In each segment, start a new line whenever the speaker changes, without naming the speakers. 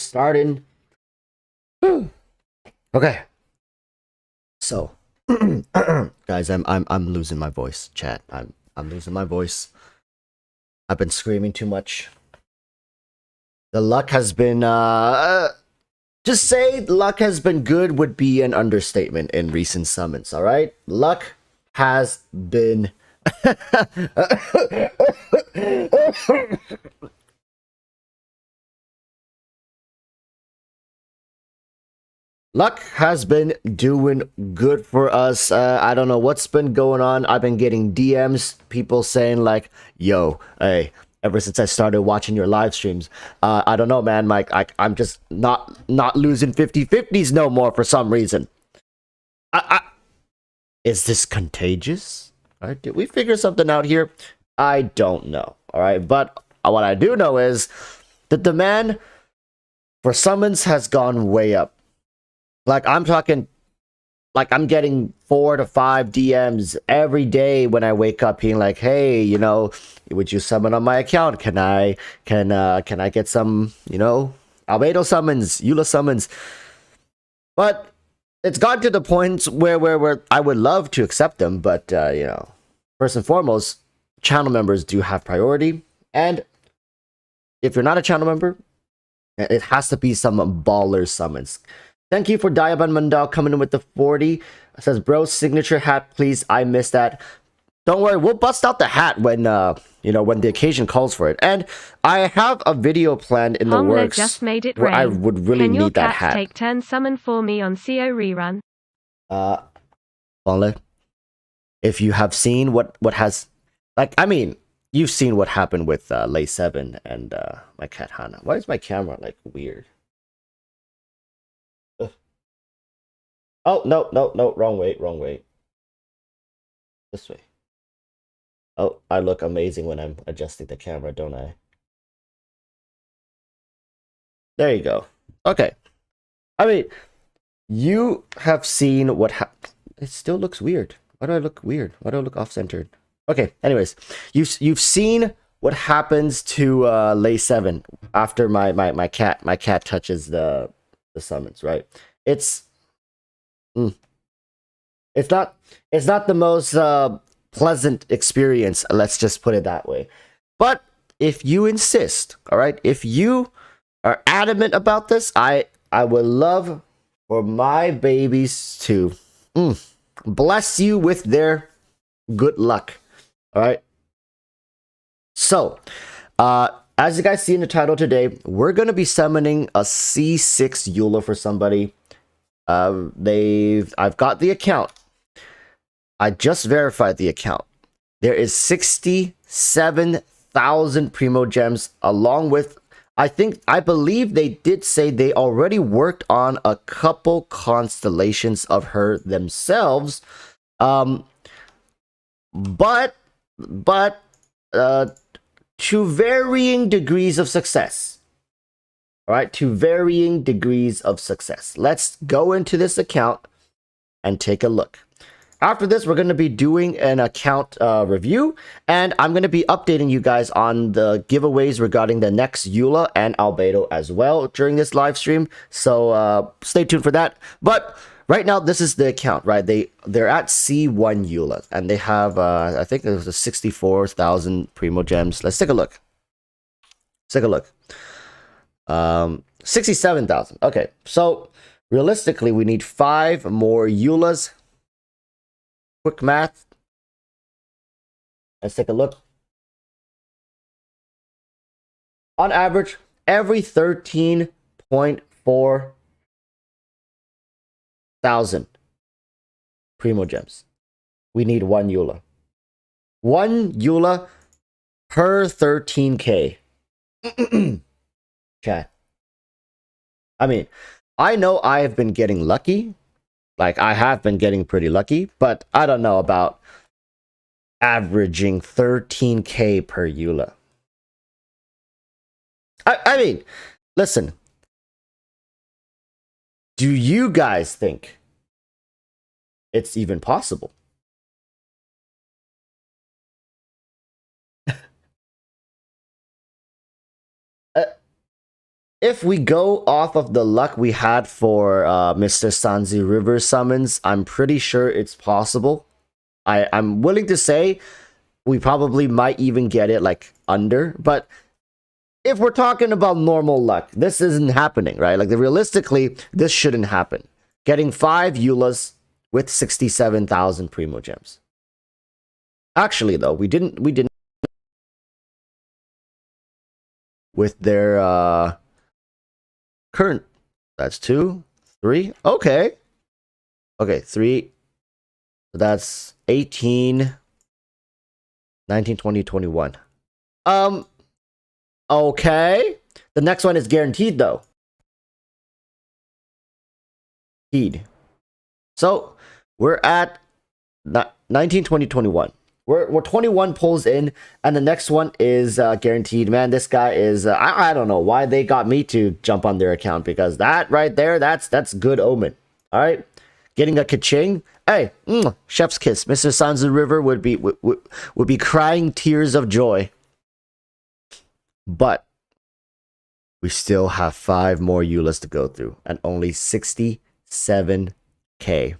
starting. Okay. So, guys, I'm losing my voice, chat. I'm losing my voice. I've been screaming too much. The luck has been just say luck has been good would be an understatement in recent summons, all right? Luck has been Luck has been doing good for us. I don't know what's been going on. I've been getting DMs, people saying like, "Yo, hey." Ever since I started watching your live streams, I don't know, man. Like, I'm just not losing 50-50s no more for some reason. Is this contagious? All right, did we figure something out here? I don't know. All right, but what I do know is the demand for summons has gone way up. Like, I'm talking, like, I'm getting 4 to 5 DMs every day when I wake up, being like, "Hey, would you summon on my account? Can I get some, Albedo summons, Eula summons?" But it's gotten to the point where I would love to accept them, but first and foremost, channel members do have priority, and if you're not a channel member, it has to be some baller summons. Thank you for Diaban Mandal coming in with the 40. It says, "Bro, signature hat, please. I missed that." Don't worry, we'll bust out the hat when when the occasion calls for it. And I have a video planned in the works
just made it
where
rain.
I would really need that hat.
Take turn summon for me on CO rerun.
Bonle, if you have seen what has, like, I mean, you've seen what happened with Lay 7 and my cat Hana. Why is my camera like weird? Oh, no, wrong way. This way. Oh, I look amazing when I'm adjusting the camera, don't I? There you go. Okay. I mean, you have seen what it still looks weird. Why do I look weird? Why do I look off-centered? Okay, anyways, you've seen what happens to Lay 7 after my cat touches the summons, right? It's it's not the most pleasant experience, let's just put it that way. But if you insist, all right, if you are adamant about this, I would love for my babies to bless you with their good luck. All right. So, as you guys see in the title today, we're gonna be summoning a C6 Eula for somebody. I've got the account. I just verified the account. There is 67,000 Primo Gems, along with, I believe they did say they already worked on a couple constellations of her themselves. But to varying degrees of success. All right, to varying degrees of success. Let's go into this account and take a look. After this, we're going to be doing an account review, and I'm going to be updating you guys on the giveaways regarding the next Eula and Albedo as well during this live stream. So stay tuned for that. But right now, this is the account, right? They're at C1 Eula, and they have I think there's a 64,000 Primo Gems. Let's take a look. Let's take a look. 67,000. Okay, so realistically, we need 5 more Eulas. Quick math. Let's take a look. On average, every 13.4 thousand Primo Gems, we need 1 Eula. 1 Eula per 13k. Chat. I mean, I know I have been getting lucky. Like, I have been getting pretty lucky, but I don't know about averaging 13k per Eula. I mean, listen. Do you guys think it's even possible? If we go off of the luck we had for Mr. Sanzi River summons, I'm pretty sure it's possible. I'm willing to say we probably might even get it like under, but if we're talking about normal luck, this isn't happening, right? Like realistically, this shouldn't happen. Getting 5 Eulas with 67,000 Primo Gems. Actually, though, we didn't with their current. That's 2, 3. Okay. Okay, 3. So that's 18, 19, 20, 21. Okay. The next one is guaranteed, though. Guaranteed. So we're at 19, 20, 21. We're 21 pulls in, and the next one is guaranteed. Man, this guy is I don't know why they got me to jump on their account, because that right there, that's good omen. All right, getting a ka-ching. Hey, chef's kiss. Mr. Sanzu River would be crying tears of joy. But we still have 5 more Eulas to go through, and only 67K.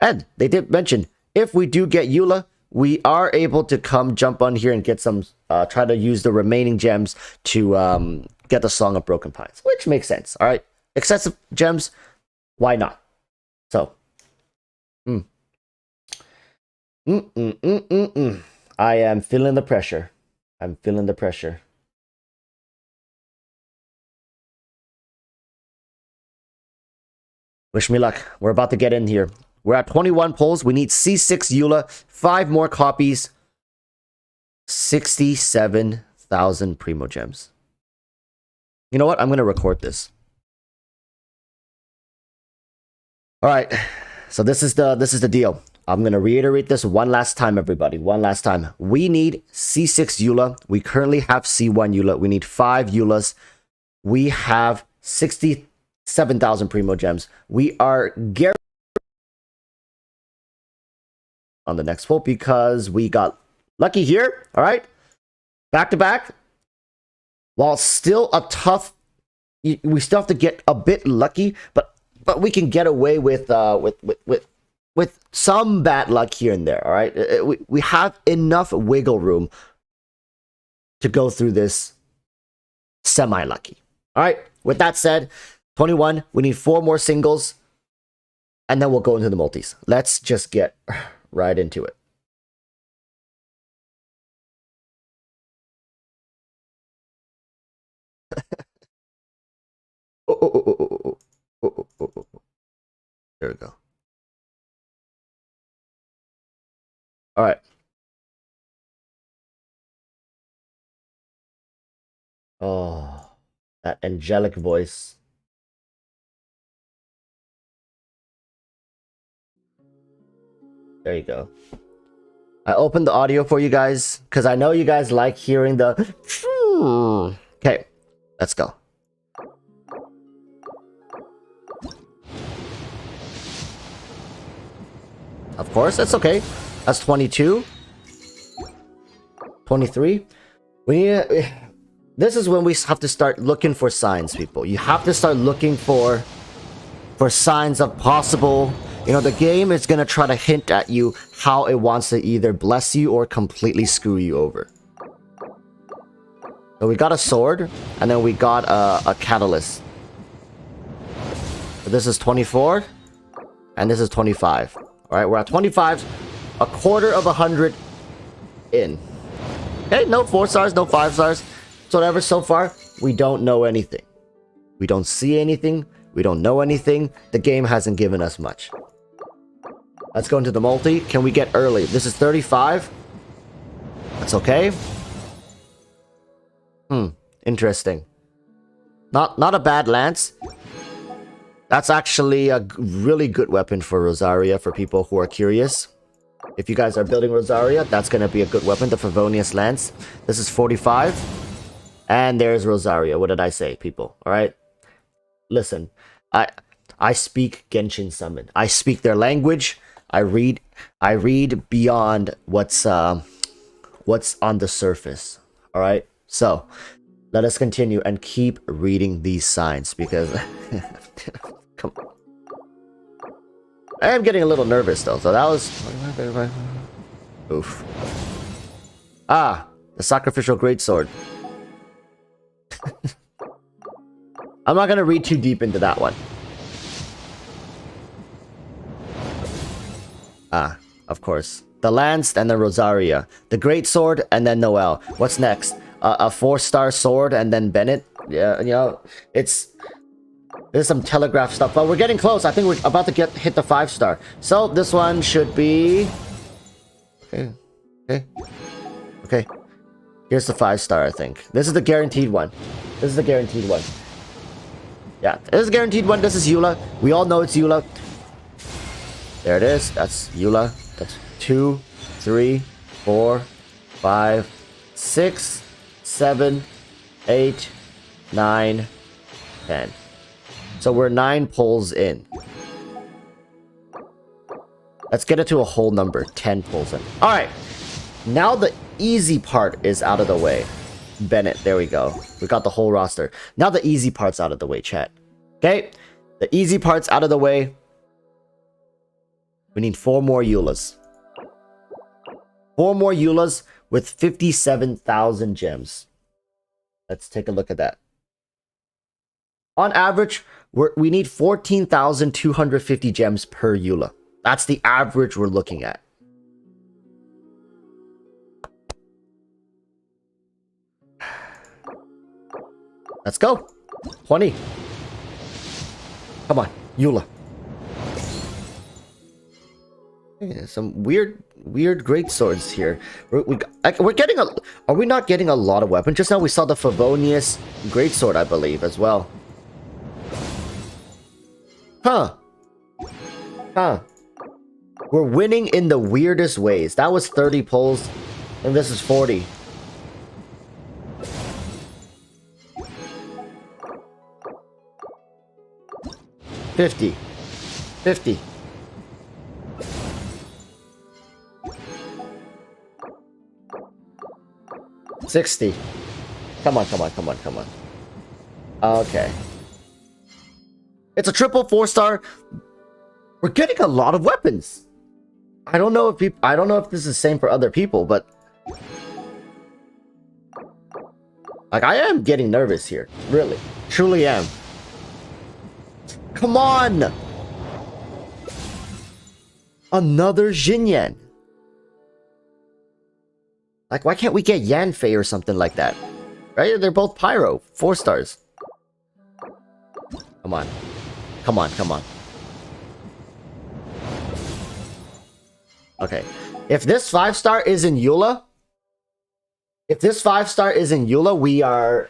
And they did mention, if we do get Eula, we are able to come jump on here and get some, try to use the remaining gems to get the Song of Broken Pines, which makes sense. All right, excessive gems, why not? So, I am feeling the pressure. I'm feeling the pressure. Wish me luck. We're about to get in here. We're at 21 pulls. We need C6 Eula, 5 more copies, 67,000 Primo Gems. You know what? I'm going to record this. All right. So this is the deal. I'm going to reiterate this one last time, everybody. One last time. We need C6 Eula. We currently have C1 Eula. We need 5 Eulas. We have 67,000 Primo Gems. We are guaranteed on the next pull because we got lucky here. All right. Back to back. While still a tough, we still have to get a bit lucky, but we can get away with some bad luck here and there. All right, we have enough wiggle room to go through this semi lucky. All right. With that said, 21. We need 4 more singles, and then we'll go into the multis. Let's just get right into it. There we go. All right. Oh, that angelic voice. There you go. I opened the audio for you guys because I know you guys like hearing the. Okay, let's go. Of course, that's okay. That's 22. 23. We need. This is when we have to start looking for signs, people. You have to start looking for signs of possible. You know, the game is going to try to hint at you how it wants to either bless you or completely screw you over. So we got a sword, and then we got a catalyst. So this is 24, and this is 25. All right, we're at 25, a quarter of 100 in. Okay, no 4 stars, no 5 stars. So whatever, so far, we don't know anything. We don't see anything. We don't know anything. The game hasn't given us much. Let's go into the multi. Can we get early? This is 35. That's okay. Interesting. Not a bad lance. That's actually a really good weapon for Rosaria for people who are curious. If you guys are building Rosaria, that's going to be a good weapon, the Favonius Lance. This is 45. And there's Rosaria. What did I say, people? All right. Listen, I speak Genshin Summon. I speak their language. I read beyond what's on the surface. All right. So Let us continue and keep reading these signs because come on. I am getting a little nervous though, so that was oof. Ah, the sacrificial greatsword. I'm not gonna read too deep into that one. Ah, of course. The Lance and the Rosaria. The Greatsword and then Noel. What's next? A 4-star sword and then Bennett? Yeah, you know, there's some telegraph stuff, but we're getting close. I think we're about to hit the 5-star. So this one should be... Okay. Here's the 5-star, I think. This is the guaranteed one. This is the guaranteed one. Yeah, this is a guaranteed one. This is Eula. We all know it's Eula. There it is. That's Eula. That's 2, 3, 4, 5, 6, 7, 8, 9, 10. So we're 9 pulls in. Let's get it to a whole number. 10 pulls in. Alright. Now the easy part is out of the way. Bennett, there we go. We got the whole roster. Now the easy part's out of the way, chat. Okay? The easy part's out of the way. We need 4 more Eulas. 4 more Eulas with 57,000 gems. Let's take a look at that. On average, we need 14,250 gems per Eula. That's the average we're looking at. Let's go. 20. Come on, Eula. Yeah, some weird great swords here. We're getting a... Are we not getting a lot of weapons? Just now we saw the Favonius greatsword, I believe, as well. Huh. We're winning in the weirdest ways. That was 30 pulls, and this is 40. $50. 60. Come on. Okay. It's a triple 4-star. We're getting a lot of weapons. I don't know if this is the same for other people, but like I am getting nervous here. Really. Truly am. Come on! Another Xinyan. Like, why can't we get Yanfei or something like that? Right? They're both Pyro. 4 stars. Come on. Okay. If this 5-star is in Eula... we are...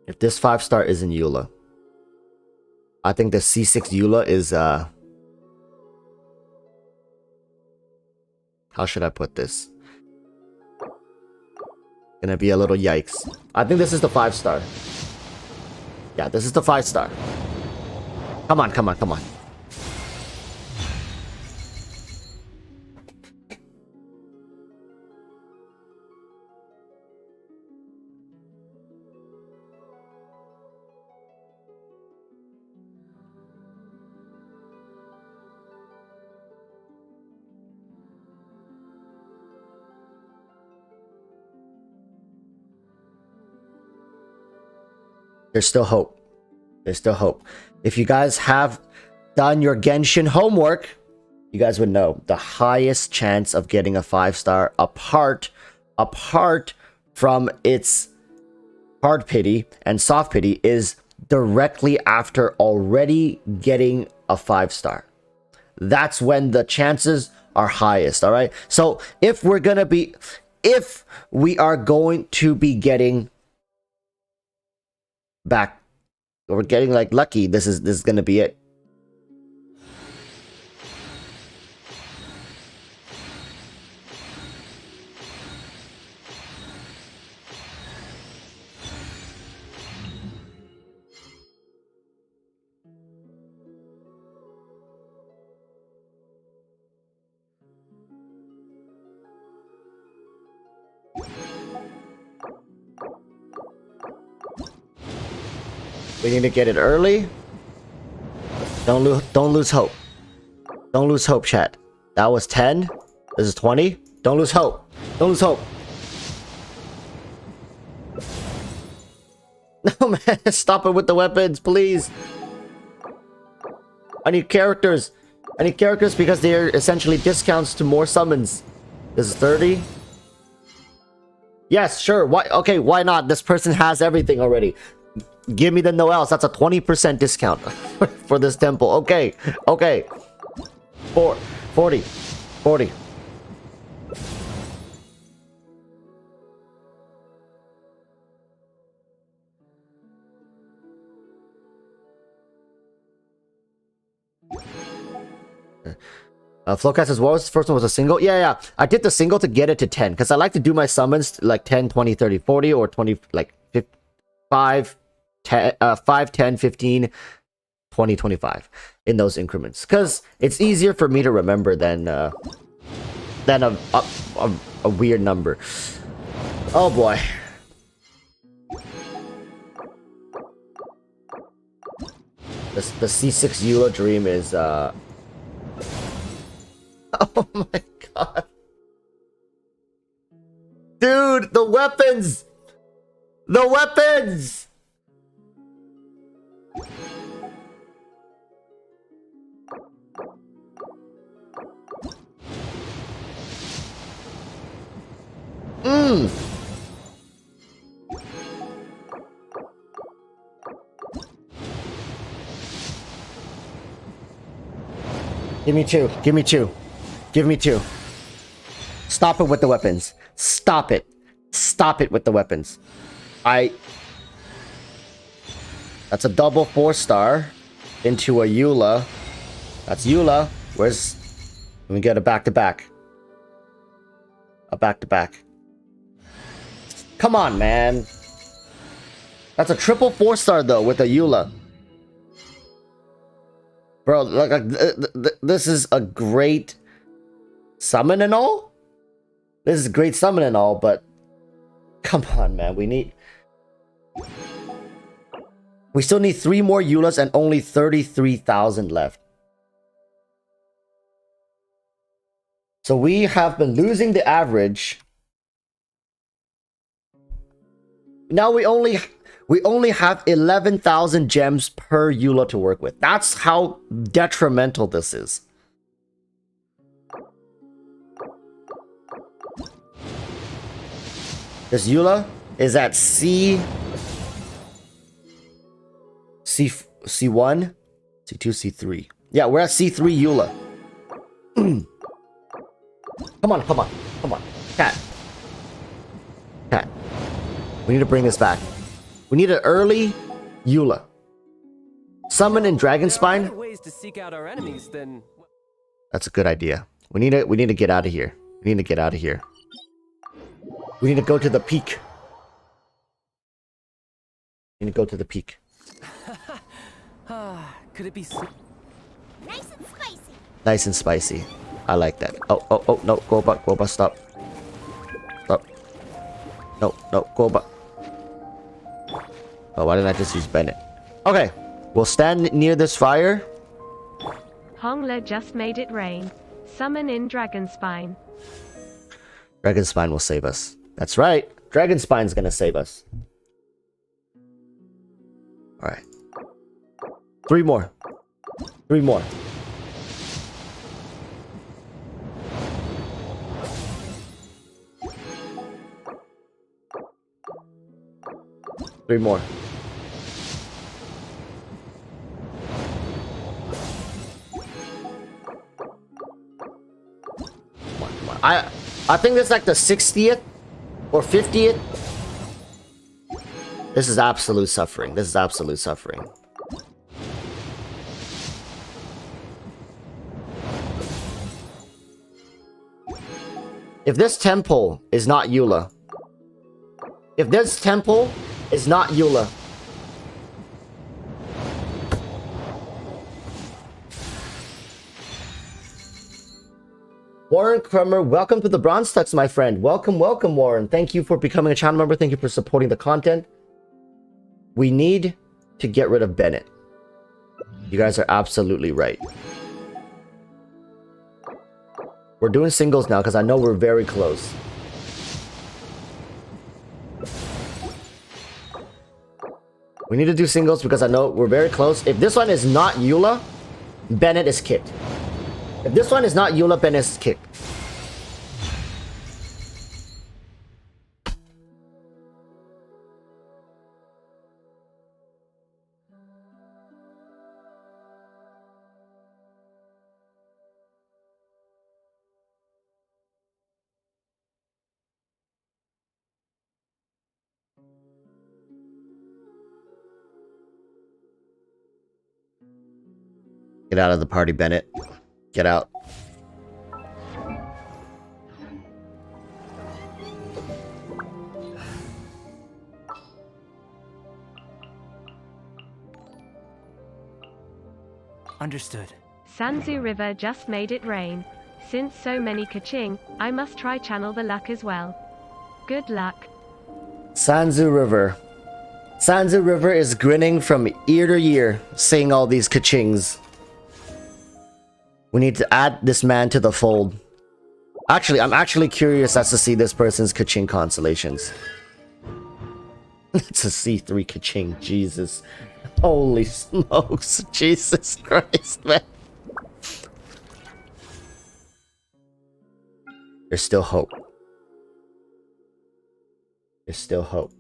If this 5-star is in Eula, I think the C6 Eula is, how should I put this? Gonna be a little yikes. I think this is the 5-star. Yeah, this is the 5-star. Come on. There's still hope. If you guys have done your Genshin homework, you guys would know the highest chance of getting a 5-star apart from its hard pity and soft pity is directly after already getting a 5-star. That's when the chances are highest, all right? So if we are going to be getting back, we're getting like lucky, this is gonna be it. We need to get it early. Don't lose hope. Don't lose hope, chat. That was 10. This is 20. Don't lose hope. Don't lose hope. No, man. Stop it with the weapons, please. I need characters. I need characters because they're essentially discounts to more summons. This is 30. Yes, sure. Why? Okay, why not? This person has everything already. Give me the Noels. That's a 20% discount for this temple. Okay, okay. 40. Flowcast says, what was the first one? Was a single? Yeah. I did the single to get it to 10 because I like to do my summons like 10, 20, 30, 40 or 20, like 5, 10, 5, 10, 15, 20, 25 in those increments because it's easier for me to remember than a weird number. Oh boy. The C6 Eula dream is oh my god. Dude, the weapons! The weapons! Give me two. Give me two. Give me two. Stop it with the weapons. Stop it. Stop it with the weapons. That's a double 4-star into a Eula. That's Eula. Where's... Let me get a back-to-back. A back-to-back. Come on, man. That's a triple 4-star, though, with a Eula. Bro, like, this is a great summon and all? This is a great summon and all, but... Come on, man. We still need 3 more Eulas and only 33,000 left. So we have been losing the average. Now we only have 11,000 gems per Eula to work with. That's how detrimental this is. This Eula is at C1, C2, C3. Yeah, we're at C3 Eula. Come on. Cat. We need to bring this back. We need an early Eula. Summon in Dragonspine.
Ways to seek out our enemies, then...
That's a good idea. We need to get out of here. We need to get out of here. We need to go to the peak. We need to go to the peak.
Could it be...
Nice and spicy.
Nice and spicy. I like that. Oh, no. Go back, stop. Stop. No, go back. Oh, why didn't I just use Bennett? Okay. We'll stand near this fire.
Hongla just made it rain. Summon in Dragonspine.
Dragonspine will save us. That's right. Dragonspine's gonna save us. Alright. 3 more. 3 more. Three more. Come on. I think this is like the 60th or 50th. This is absolute suffering. This is absolute suffering. If this temple is not Eula. If this temple is not Eula. Warren Krummer, welcome to the Bronze Tux, my friend. Welcome, Warren. Thank you for becoming a channel member. Thank you for supporting the content. We need to get rid of Bennett. You guys are absolutely right. We're doing singles now because I know we're very close. We need to do singles because I know we're very close. If this one is not Eula, Bennett is kicked. If this one is not Eula, Bennett is kicked. Get out of the party, Bennett. Get out.
Understood.
Sanzu River just made it rain. Since so many kaching, I must try channel the luck as well. Good luck.
Sanzu River. Sanzu River is grinning from ear to ear, saying all these kachings. We need to add this man to the fold. Actually, I'm actually curious as to see this person's kaching constellations. It's a C3 kaching, Jesus. Holy smokes, Jesus Christ, man. There's still hope. There's still hope.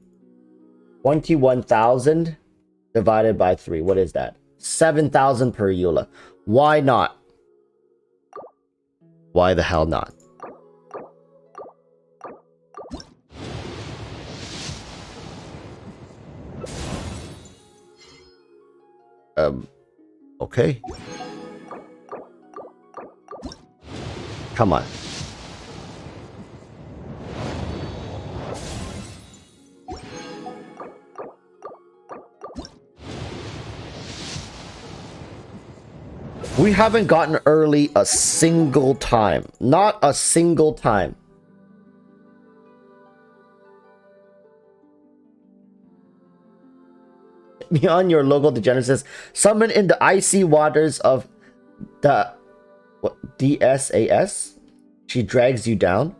21,000 divided by 3. What is that? 7,000 per Eula. Why not? Why the hell not? Okay. Come on. We haven't gotten early a single time. Not a single time. Beyond your local degenerates, summon in the icy waters of the what, DSAS? She drags you down?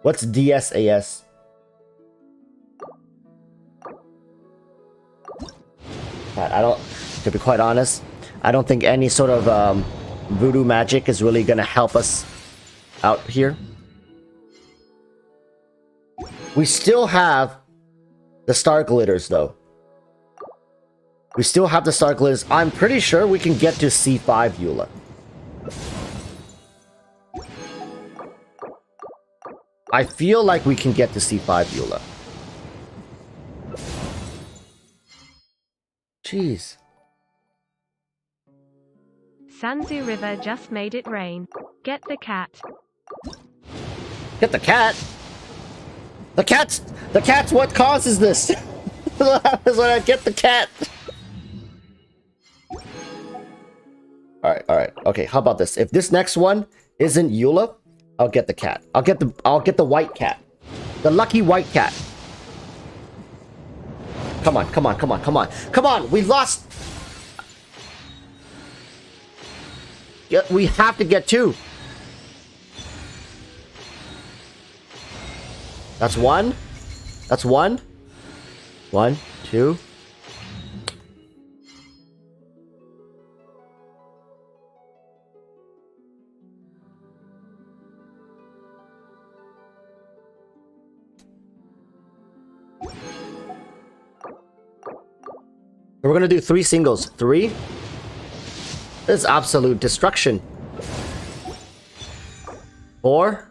What's DSAS? I don't, to be quite honest, I don't think any sort of voodoo magic is really gonna help us out here. We still have the star glitters though. We still have the star glitters. I'm pretty sure we can get to C5 Eula. I feel like we can get to C5 Eula. Jeez.
Sanzu River just made it rain. Get the cat.
Get the cat? The cat's what causes this. What happens when I get the cat? Alright, okay, how about this? If this next one isn't Eula, I'll get the cat. I'll get the white cat. The lucky white cat. Come on. Come on, we lost. Yeah, we have to get 2. That's 1. That's 1. 1, 2. We're gonna do 3 singles. 3. This is absolute destruction. 4.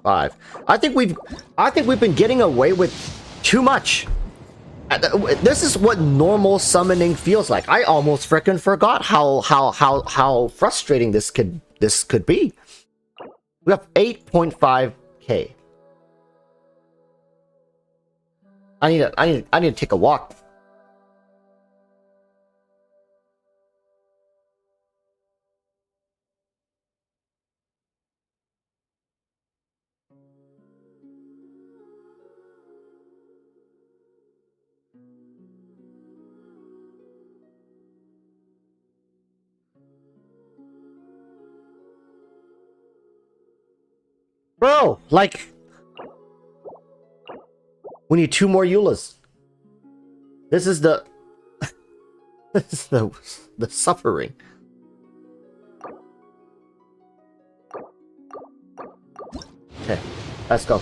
5. I think we've been getting away with too much. This is what normal summoning feels like. I almost frickin' forgot how frustrating this could be. We have 8.5k. I need to take a walk. Bro, like... We need 2 more Eulas. This is the... this is the suffering. Okay, let's go.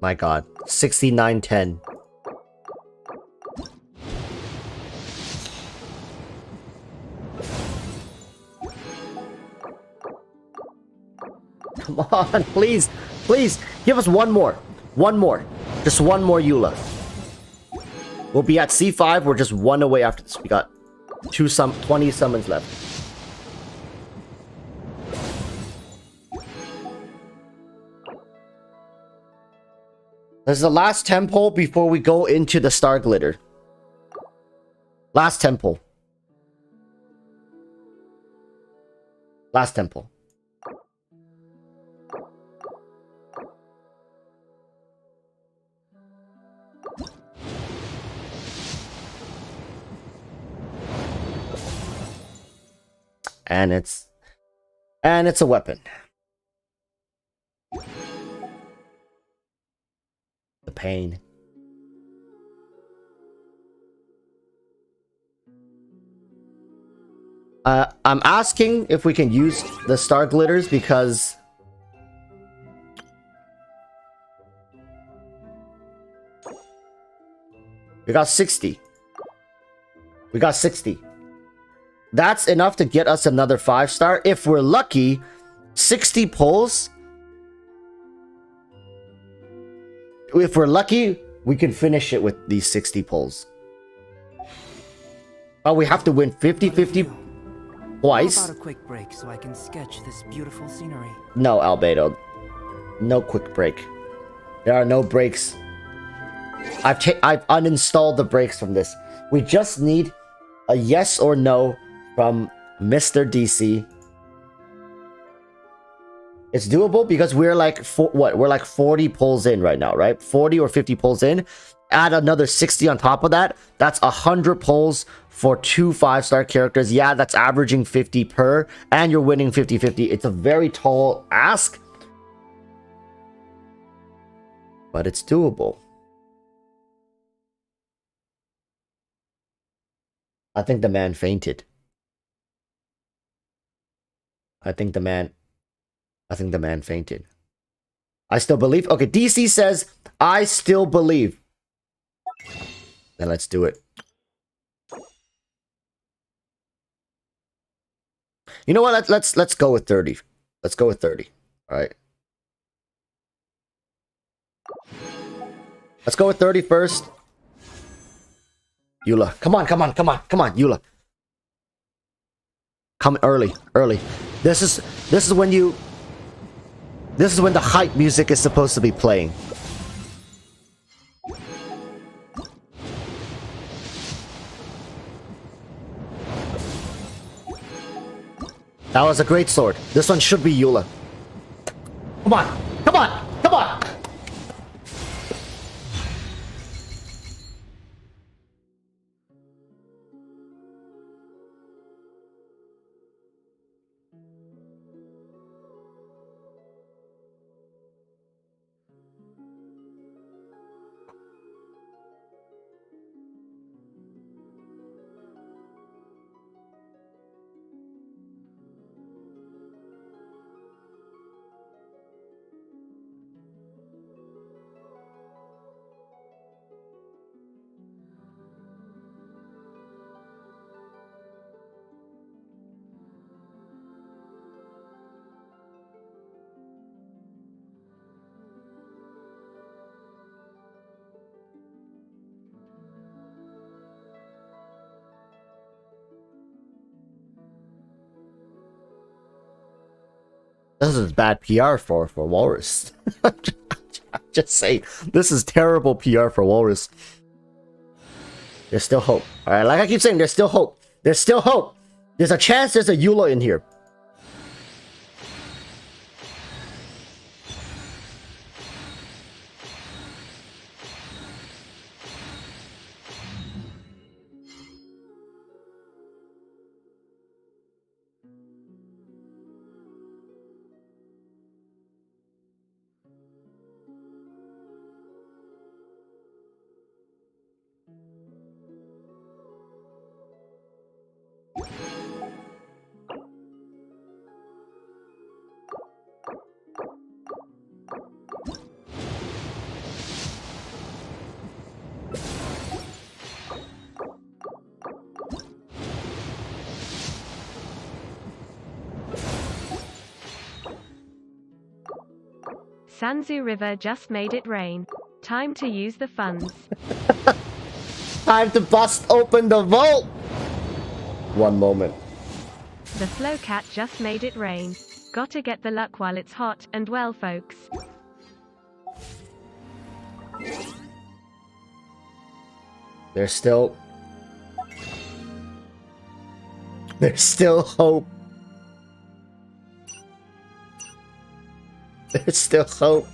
My god. 6910. Come on, please. Please, give us one more. One more. Just one more Eula. We'll be at C5. We're just 1 away after this. We got 20 summons left. This is the last temple before we go into the Star Glitter. Last temple. Last temple. And it's a weapon. The pain. I'm asking if we can use the star glitters because we got 60. We got 60. That's enough to get us another 5-star. If we're lucky, 60 pulls. If we're lucky, we can finish it with these 60 pulls. Oh, we have to win 50-50 twice.
How about a quick break so I can sketch this beautiful scenery?
No, Albedo. No quick break. There are no breaks. I've uninstalled the breaks from this. We just need a yes or no from Mr. DC. It's doable because we're like we're like 40 pulls in right now, right? 40 or 50 pulls in. Add another 60 on top of that. That's 100 pulls for 2 5-star characters. Yeah, that's averaging 50 per, and you're winning 50-50. It's a very tall ask, but it's doable. I think the man fainted. I think the man fainted. I still believe. Okay, DC says, I still believe. Then let's do it. You know what? Let's go with 30. Let's go with 30. All right. Let's go with 30 first. Eula. Come on, Eula. Come early. This is when the hype music is supposed to be playing. That was a great sword. This one should be Eula. Come on. This is bad PR for Walrus. I'm just saying, this is terrible PR for Walrus. There's still hope. Alright, like I keep saying, there's still hope. There's still hope. There's a chance there's a Eula in here.
Sanzu River just made it rain. Time to use the funds.
Time to bust open the vault! One moment.
The Flow Cat just made it rain. Gotta get the luck while it's hot, and well, folks.
There's still hope. There's still hope.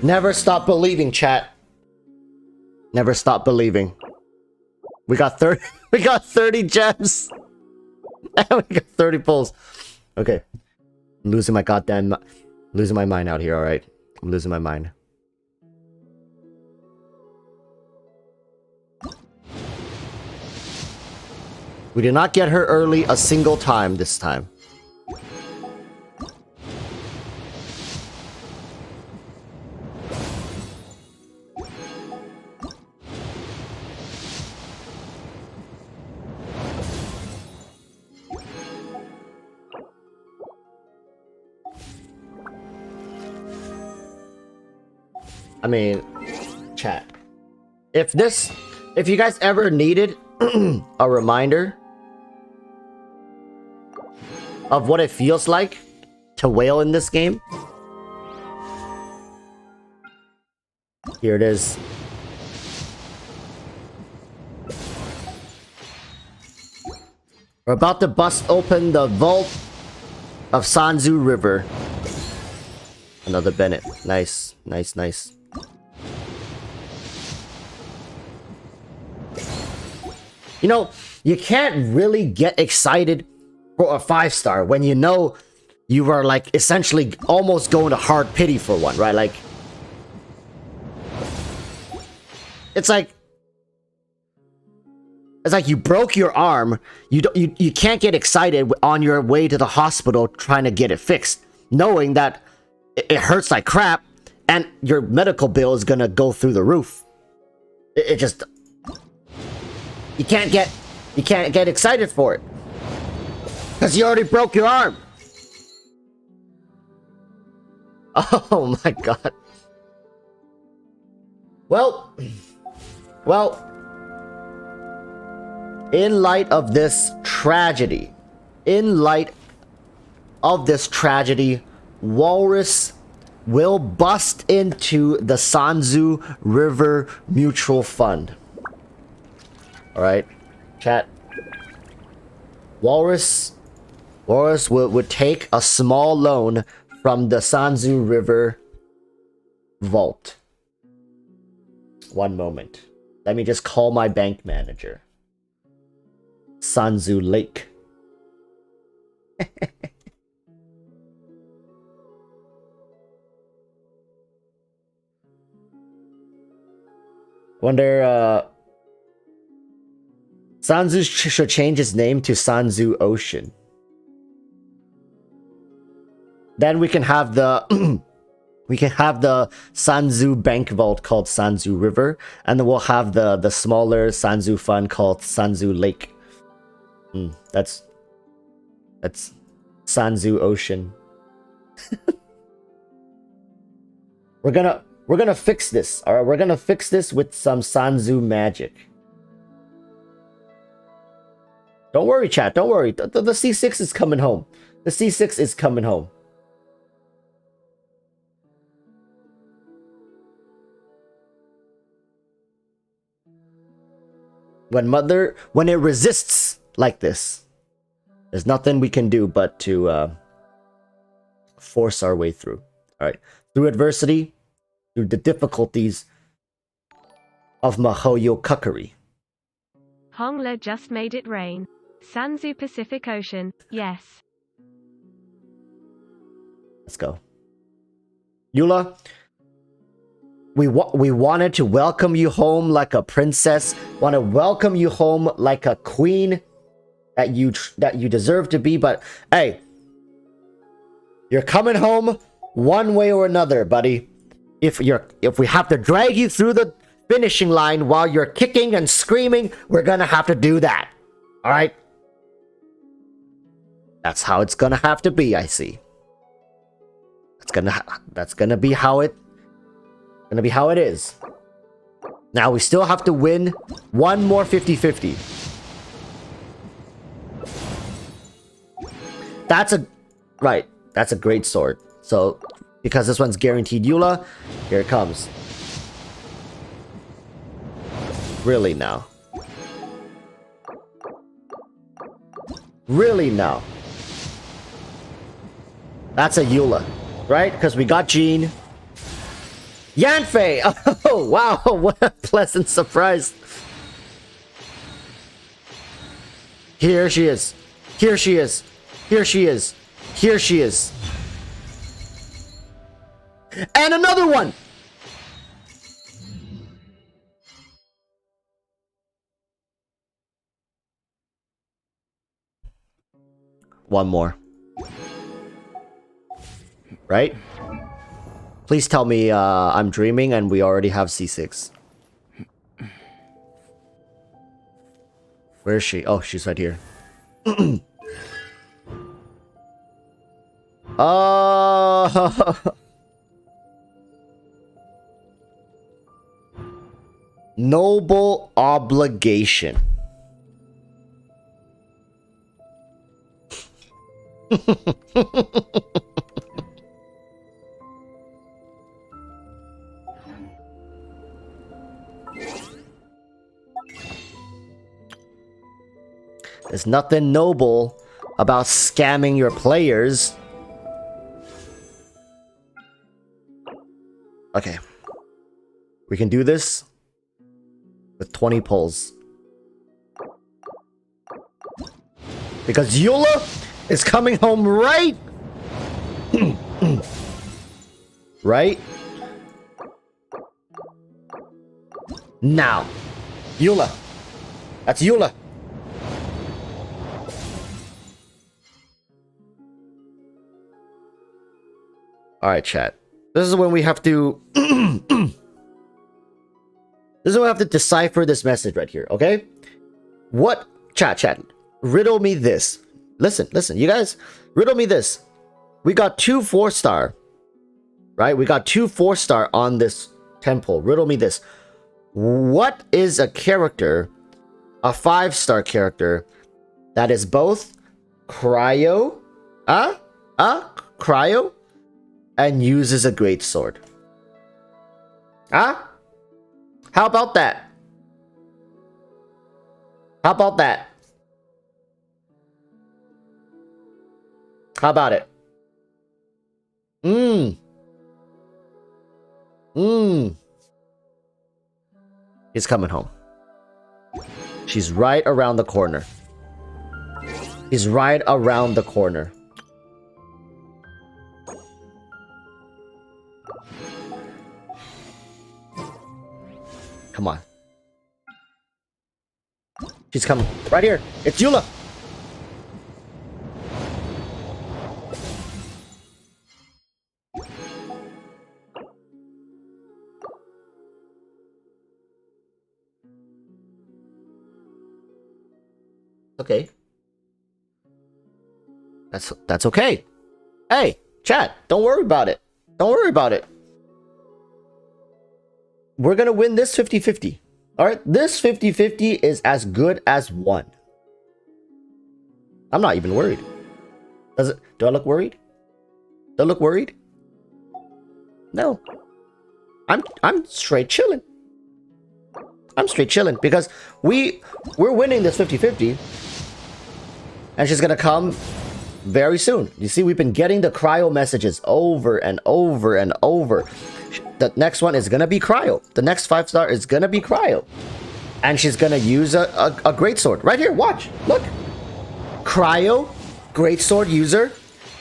Never stop believing, chat. Never stop believing. We got 30 we got 30 gems. And we got 30 pulls. Okay. I'm losing my mind out here, alright? I'm losing my mind. We did not get her early a single time this time. I mean, chat. If you guys ever needed a reminder of what it feels like to whale in this game, here it is. We're about to bust open the vault of Sanzu River. Another Bennett. Nice, nice, nice. You know, you can't really get excited for a 5-star when you know you are like essentially almost going to hard pity for one, right? Like it's like you broke your arm. You can't get excited on your way to the hospital trying to get it fixed, knowing that it hurts like crap and your medical bill is gonna go through the roof. It just you can't get excited for it because you already broke your arm. Oh my god. Well, in light of this tragedy, Walrus will bust into the Sanzu River Mutual Fund. Alright, chat. Walrus would take a small loan from the Sanzu River vault. One moment. Let me just call my bank manager. Sanzu Lake. Wonder, Sanzu should change his name to Sanzu Ocean. Then we can have the we can have the Sanzu Bank Vault called Sanzu River, and then we'll have the smaller Sanzu Fund called Sanzu Lake. That's Sanzu Ocean. We're gonna fix this. All right, we're gonna fix this with some Sanzu magic. Don't worry, chat. Don't worry. The C6 is coming home. The C6 is coming home. When it resists like this, there's nothing we can do but to force our way through. All right, through adversity, through the difficulties of Mahoyo Kukuri.
Hongla just made it rain. Sanzu Pacific Ocean, yes.
Let's go. Eula, we wanted to welcome you home like a princess. Want to welcome you home like a queen that you deserve to be. But hey, you're coming home one way or another, buddy. If we have to drag you through finishing line while you're kicking and screaming, we're gonna have to do that. All right? That's how it's gonna have to be, I see. That's gonna be how it is. Now we still have to win one more 50-50. That's a great sword. So because this one's guaranteed Eula, here it comes. Really now. Really now. That's a Eula, right? Because we got Jean. Yanfei! Oh, wow, what a pleasant surprise. Here she is. Here she is. Here she is. Here she is. And another one! One more. Right? Please tell me I'm dreaming and we already have C6. Where is she? Oh, she's right here. Noble obligation. There's nothing noble about scamming your players. Okay. We can do this with 20 pulls. Because Eula is coming home right... right? Now. Eula. That's Eula. Alright, chat. This is when we have to... this is when we have to decipher this message right here, okay? What... Chat. Riddle me this. Listen, you guys. Riddle me this. We got 2 4-star. Right? We got 2 4-star on this temple. Riddle me this. What is a character, a 5-star character, that is both cryo... cryo... and uses a great sword? Huh? How about that? How about that? How about it? He's coming home. She's right around the corner. He's right around the corner. Come on. She's coming. Right here. It's Eula. Okay. That's okay. Hey, chat, don't worry about it. Don't worry about it. We're gonna win this 50-50. Alright, this 50-50 is as good as 1. I'm not even worried. Do I look worried? Do I look worried? No. I'm straight chilling. I'm straight chilling because we're winning this 50-50. And she's gonna come very soon. You see, we've been getting the cryo messages over and over and over. The next one is gonna be cryo. The next 5-star is gonna be cryo. And she's gonna use a greatsword. Right here, watch. Look. Cryo, greatsword user.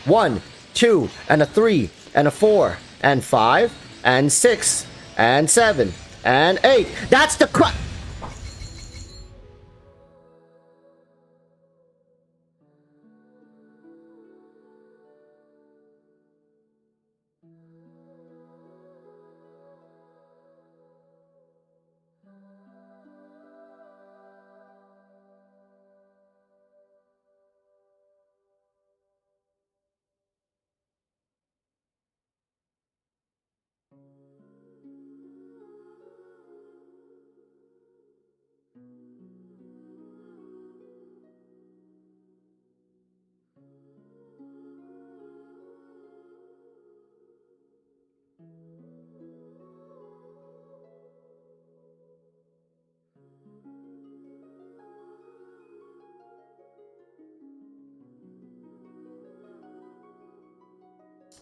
1, 2, and a 3, and a 4, and 5, and 6, and 7, and 8. That's the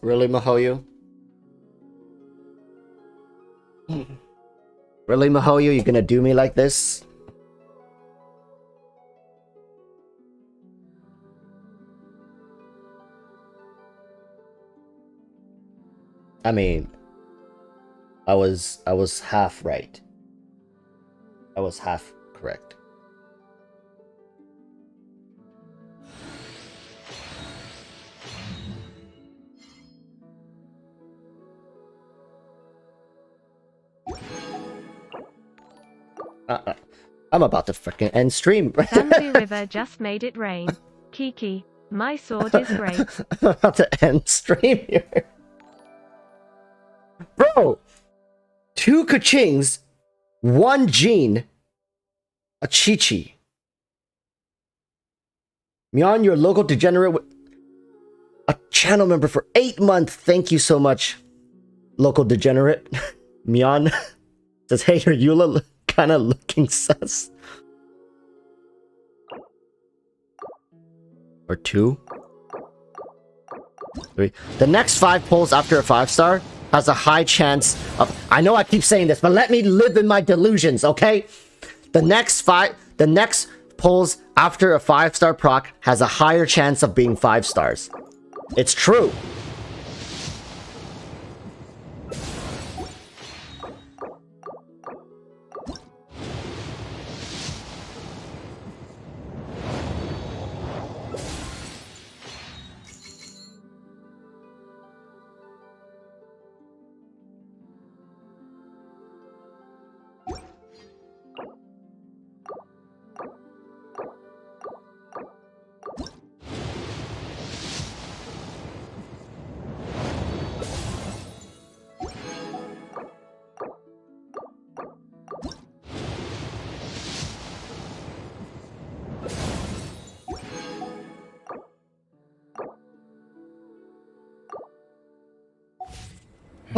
Really, Mahoyu? Really, Mahoyu? You gonna do me like this? I mean, I was half right. I was half correct. I'm about to freaking end stream.
Bamboo River just made it rain. Kiki, my sword is great.
I'm about to end stream here. Bro! 2 Kachings, 1 Jean, a Chi-Chi. Mion, your local degenerate with a channel member for 8 months. Thank you so much, local degenerate. Mion says, hey, your Eula kind of looking sus. Or 2. 3. The next 5 pulls after a 5-star has a high chance of... I know I keep saying this, but let me live in my delusions, okay? The next pulls after a 5-star proc has a higher chance of being 5 stars. It's true.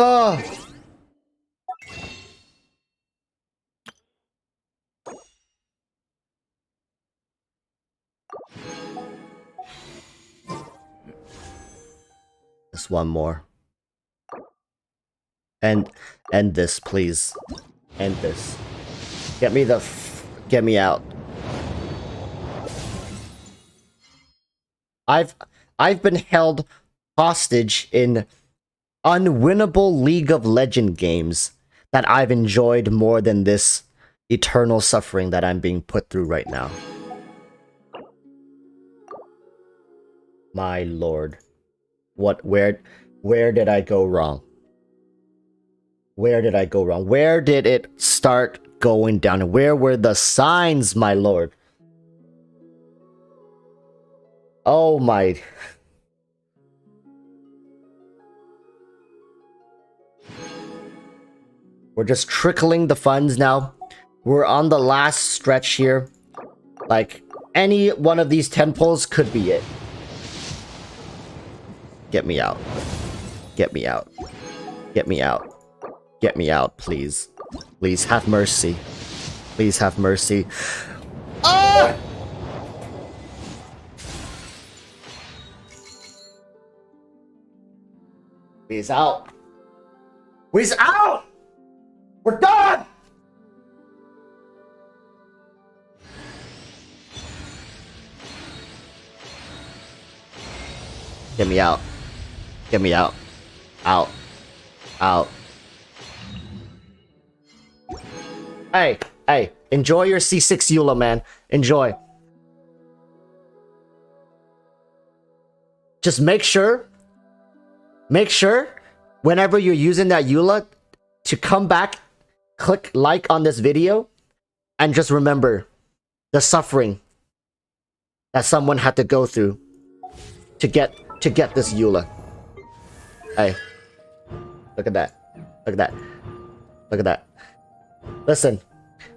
Oh. Just one more. And this, please. End this. Get me out. I've been held hostage in unwinnable League of Legends games that I've enjoyed more than this eternal suffering that I'm being put through right now. My lord. Where did I go wrong? Where did I go wrong? Where did it start going down? Where were the signs, my lord? Oh my... We're just trickling the funds now. We're on the last stretch here. Like, any one of these 10 pulls could be it. Get me out. Get me out. Get me out. Get me out, please. Please, have mercy. Please have mercy. Ah! Please out. Please out! We're done! Get me out. Get me out. Out. Out. Hey, enjoy your C6 Eula, man. Enjoy. Just make sure, whenever you're using that Eula, to come back, click like on this video, and just remember the suffering that someone had to go through to get this Eula. Hey, look at that. Look at that. Look at that. Listen,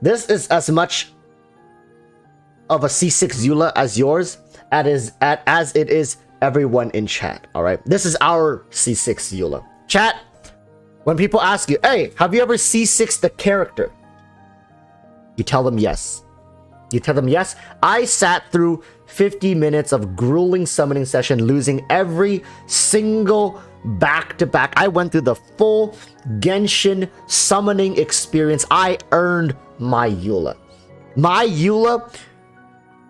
this is as much of a C6 Eula as yours as it is everyone in chat, alright? This is our C6 Eula. Chat, when people ask you, hey, have you ever C6'd the character? You tell them yes. You tell them yes. I sat through 50 minutes of grueling summoning session, losing every single back to back. I went through the full Genshin summoning experience. I earned my Eula. My Eula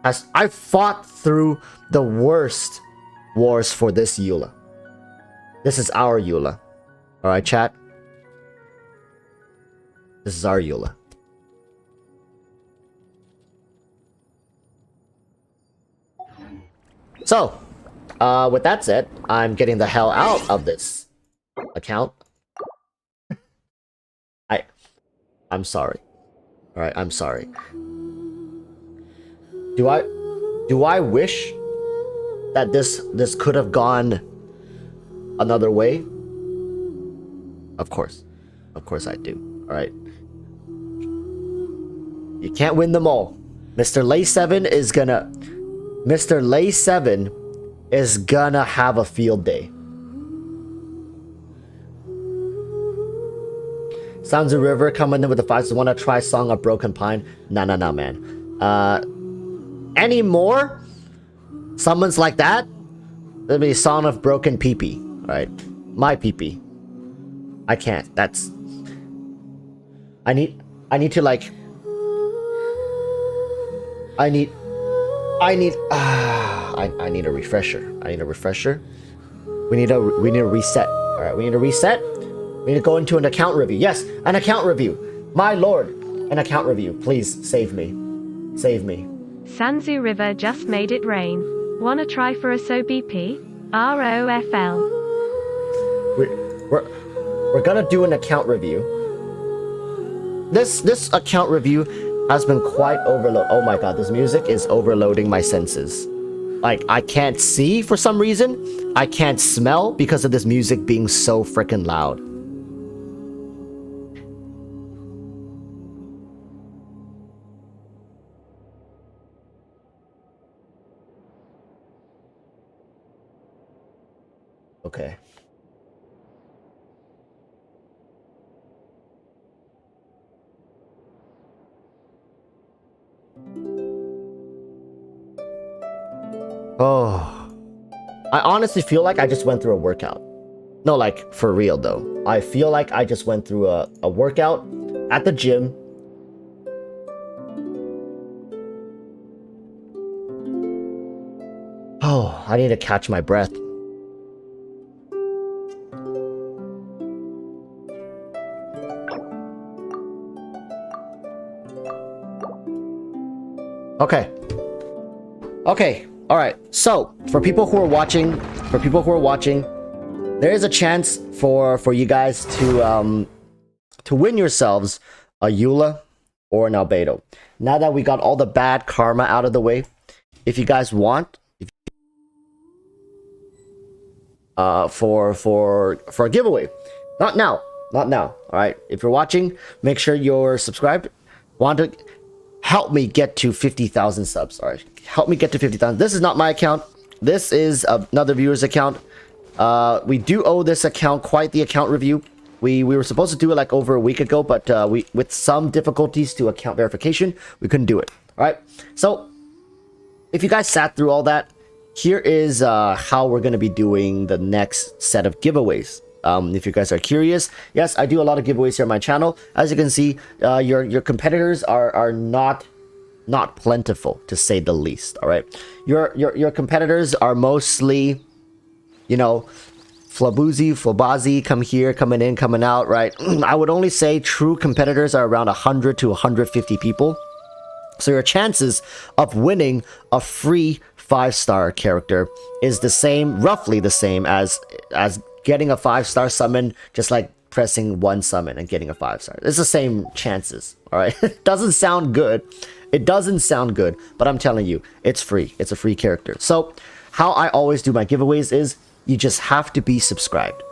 has... I fought through the worst wars for this Eula. This is our Eula. Alright, chat? This is our Eula. So, with that said, I'm getting the hell out of this account. I'm sorry. Alright, I'm sorry. Do I wish that this could have gone another way? Of course. Of course I do. Alright. You can't win them all. Mr. Lay 7 is gonna... Mr. Lay 7 is gonna have a field day. Sounds a River coming in with the 5s. Wanna try Song of Broken Pine? Nah, man. Any more summons like that? It'll be Song of Broken Peepee. Alright. My Peepee. I can't. That's... I need to like... I need a refresher. I need a refresher. We need a reset. All right, we need a reset. We need to go into an account review. Yes, an account review. My lord, an account review. Please save me. Save me.
Sanzu River just made it rain. Wanna try for a SOBP? ROFL.
We're gonna do an account review. This account review has been quite overloaded. Oh my god, this music is overloading my senses. Like, I can't see for some reason. I can't smell because of this music being so freaking loud. Okay. Oh, I honestly feel like I just went through a workout. No, like, for real though. I feel like I just went through a workout at the gym. Oh, I need to catch my breath. Okay. All right. So, for people who are watching, there is a chance for you guys to win yourselves a Eula or an Albedo. Now that we got all the bad karma out of the way, if you guys want, for a giveaway, not now. All right. If you're watching, make sure you're subscribed. Want to help me get to 50,000 subs. All right. Help me get to 50,000. This is not my account. This is another viewer's account. We do owe this account quite the account review. We were supposed to do it like over a week ago, but we with some difficulties to account verification, we couldn't do it. All right. So if you guys sat through all that, here is how we're going to be doing the next set of giveaways. If you guys are curious, yes, I do a lot of giveaways here on my channel. As you can see, your competitors are not plentiful, to say the least. All right, your competitors are mostly, you know, Flabazi, coming in, coming out, right? I would only say true competitors are around 100 to 150 people. So your chances of winning a free 5-star character is the same, roughly the same as getting a 5-star summon, just like pressing one summon and getting a 5-star. It's the same chances. All right, it doesn't sound good. It doesn't sound good, but I'm telling you, it's free. It's a free character. So how I always do my giveaways is you just have to be subscribed.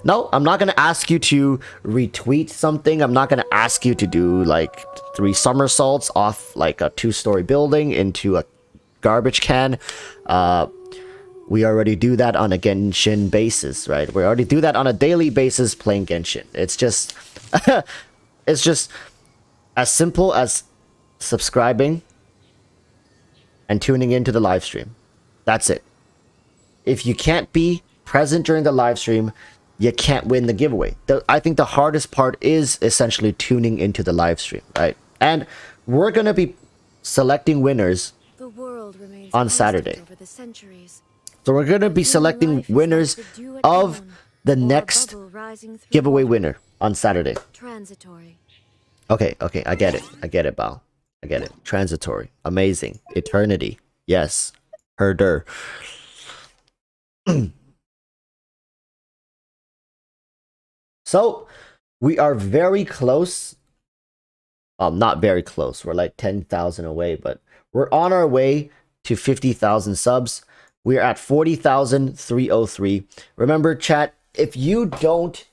No, I'm not going to ask you to retweet something. I'm not going to ask you to do like 3 somersaults off like a 2-story building into a garbage can. We already do that on a Genshin basis, right? We already do that on a daily basis playing Genshin. It's just it's just as simple as subscribing and tuning into the live stream. That's it. if you can't be present during the live stream, you can't win the giveaway. I think the hardest part is essentially tuning into the live stream, right? And we're gonna be selecting winners
The world remains
on
constant
Saturday.
over the centuries.
So we're gonna be
Human
selecting
life is
winners
like the dew at
of
dawn,
the
or a
next
bubble rising through
giveaway
water.
winner on Saturday.
Transitory.
Okay, I get it, Bao. I get it. Transitory. Amazing. Eternity. Yes. Herder. So, we are very close. Not very close. We're like 10,000 away, but we're on our way to 50,000 subs. We're at 40,303. Remember, chat, if you don't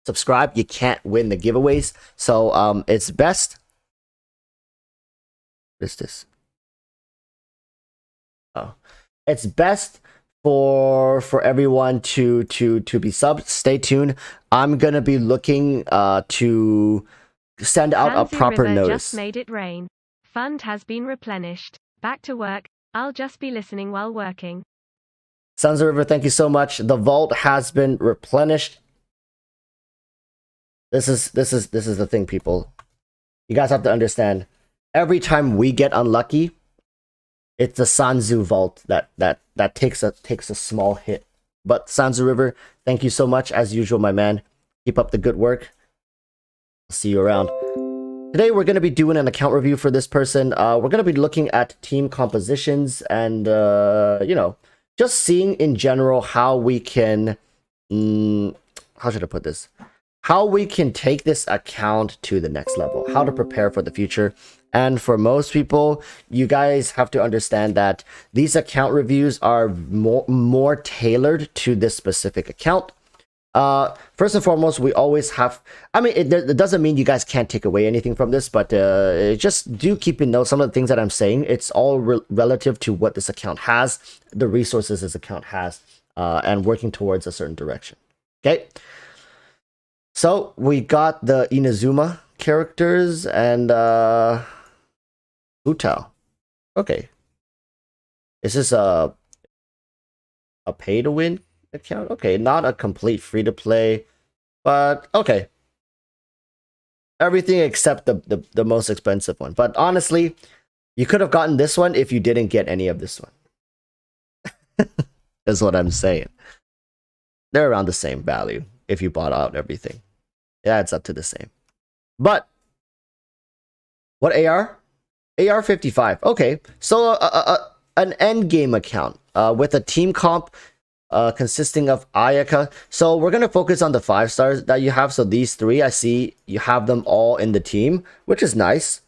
subscribe, you can't win the giveaways. So it's best. What is this? Oh, it's best for everyone to be subbed. Stay tuned. I'm gonna be looking to send out a
Sanzu
proper
River
notice.
just made it rain. Fund has been replenished. Back to work. I'll just be listening while working.
Sons of River, thank you so much. The vault has been replenished. This is the thing, people. You guys have to understand. Every time we get unlucky, it's the Sanzu vault that takes a small hit. But Sanzu River, thank you so much as usual, my man. Keep up the good work. I'll see you around. Today we're going to be doing an account review for this person. We're going to be looking at team compositions and you know, just seeing in general how we can how should I put this? How we can take this account to the next level, how to prepare for the future. And for most people, you guys have to understand that these account reviews are more tailored to this specific account. First and foremost, we always have, I mean, it doesn't mean you guys can't take away anything from this, but just do keep in note some of the things that I'm saying. It's all relative to what this account has, the resources this account has, and working towards a certain direction. Okay. So we got the Inazuma characters and Utao. Okay. Is this a pay to win account? Okay, not a complete free to play, but okay. Everything except the most expensive one. But honestly, you could have gotten this one if you didn't get any of this one. Is what I'm saying. They're around the same value if you bought out everything. It adds up to the same. But what AR? AR 55. Okay, so an end game account with a team comp consisting of Ayaka. So we're gonna focus on the 5 stars that you have. So these 3, I see you have them all in the team, which is nice.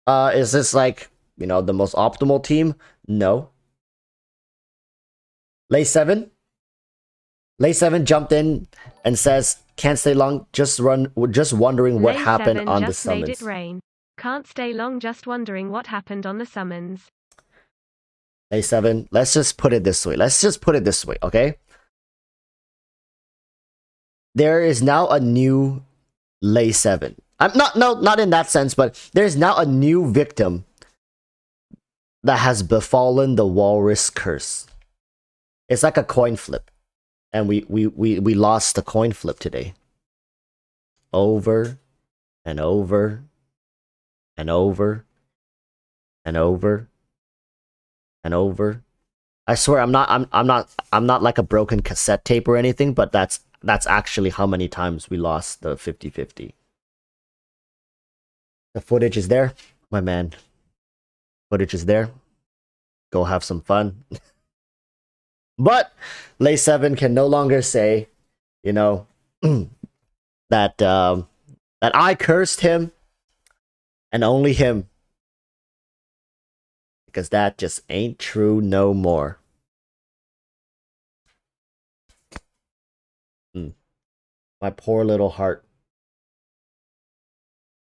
Is this like, you know, the most optimal team? No. Lay 7 jumped in and says, "Can't stay long. Just wondering what
Lay
happened
7
on the
just made
summons."
it rain. Can't stay long. Just wondering what happened on the summons.
Lay 7. Let's just put it this way. Okay. There is now a new Lay 7. I'm not in that sense, but there's now a new victim that has befallen the walrus curse. It's like a coin flip. And we lost the coin flip today. Over and over and over and over and over. I swear I'm not like a broken cassette tape or anything, but that's actually how many times we lost the 50-50. The footage is there, my man. Footage is there. Go have some fun. But Lay 7 can no longer say, you know, that that I cursed him and only him, because that just ain't true no more. My poor little heart.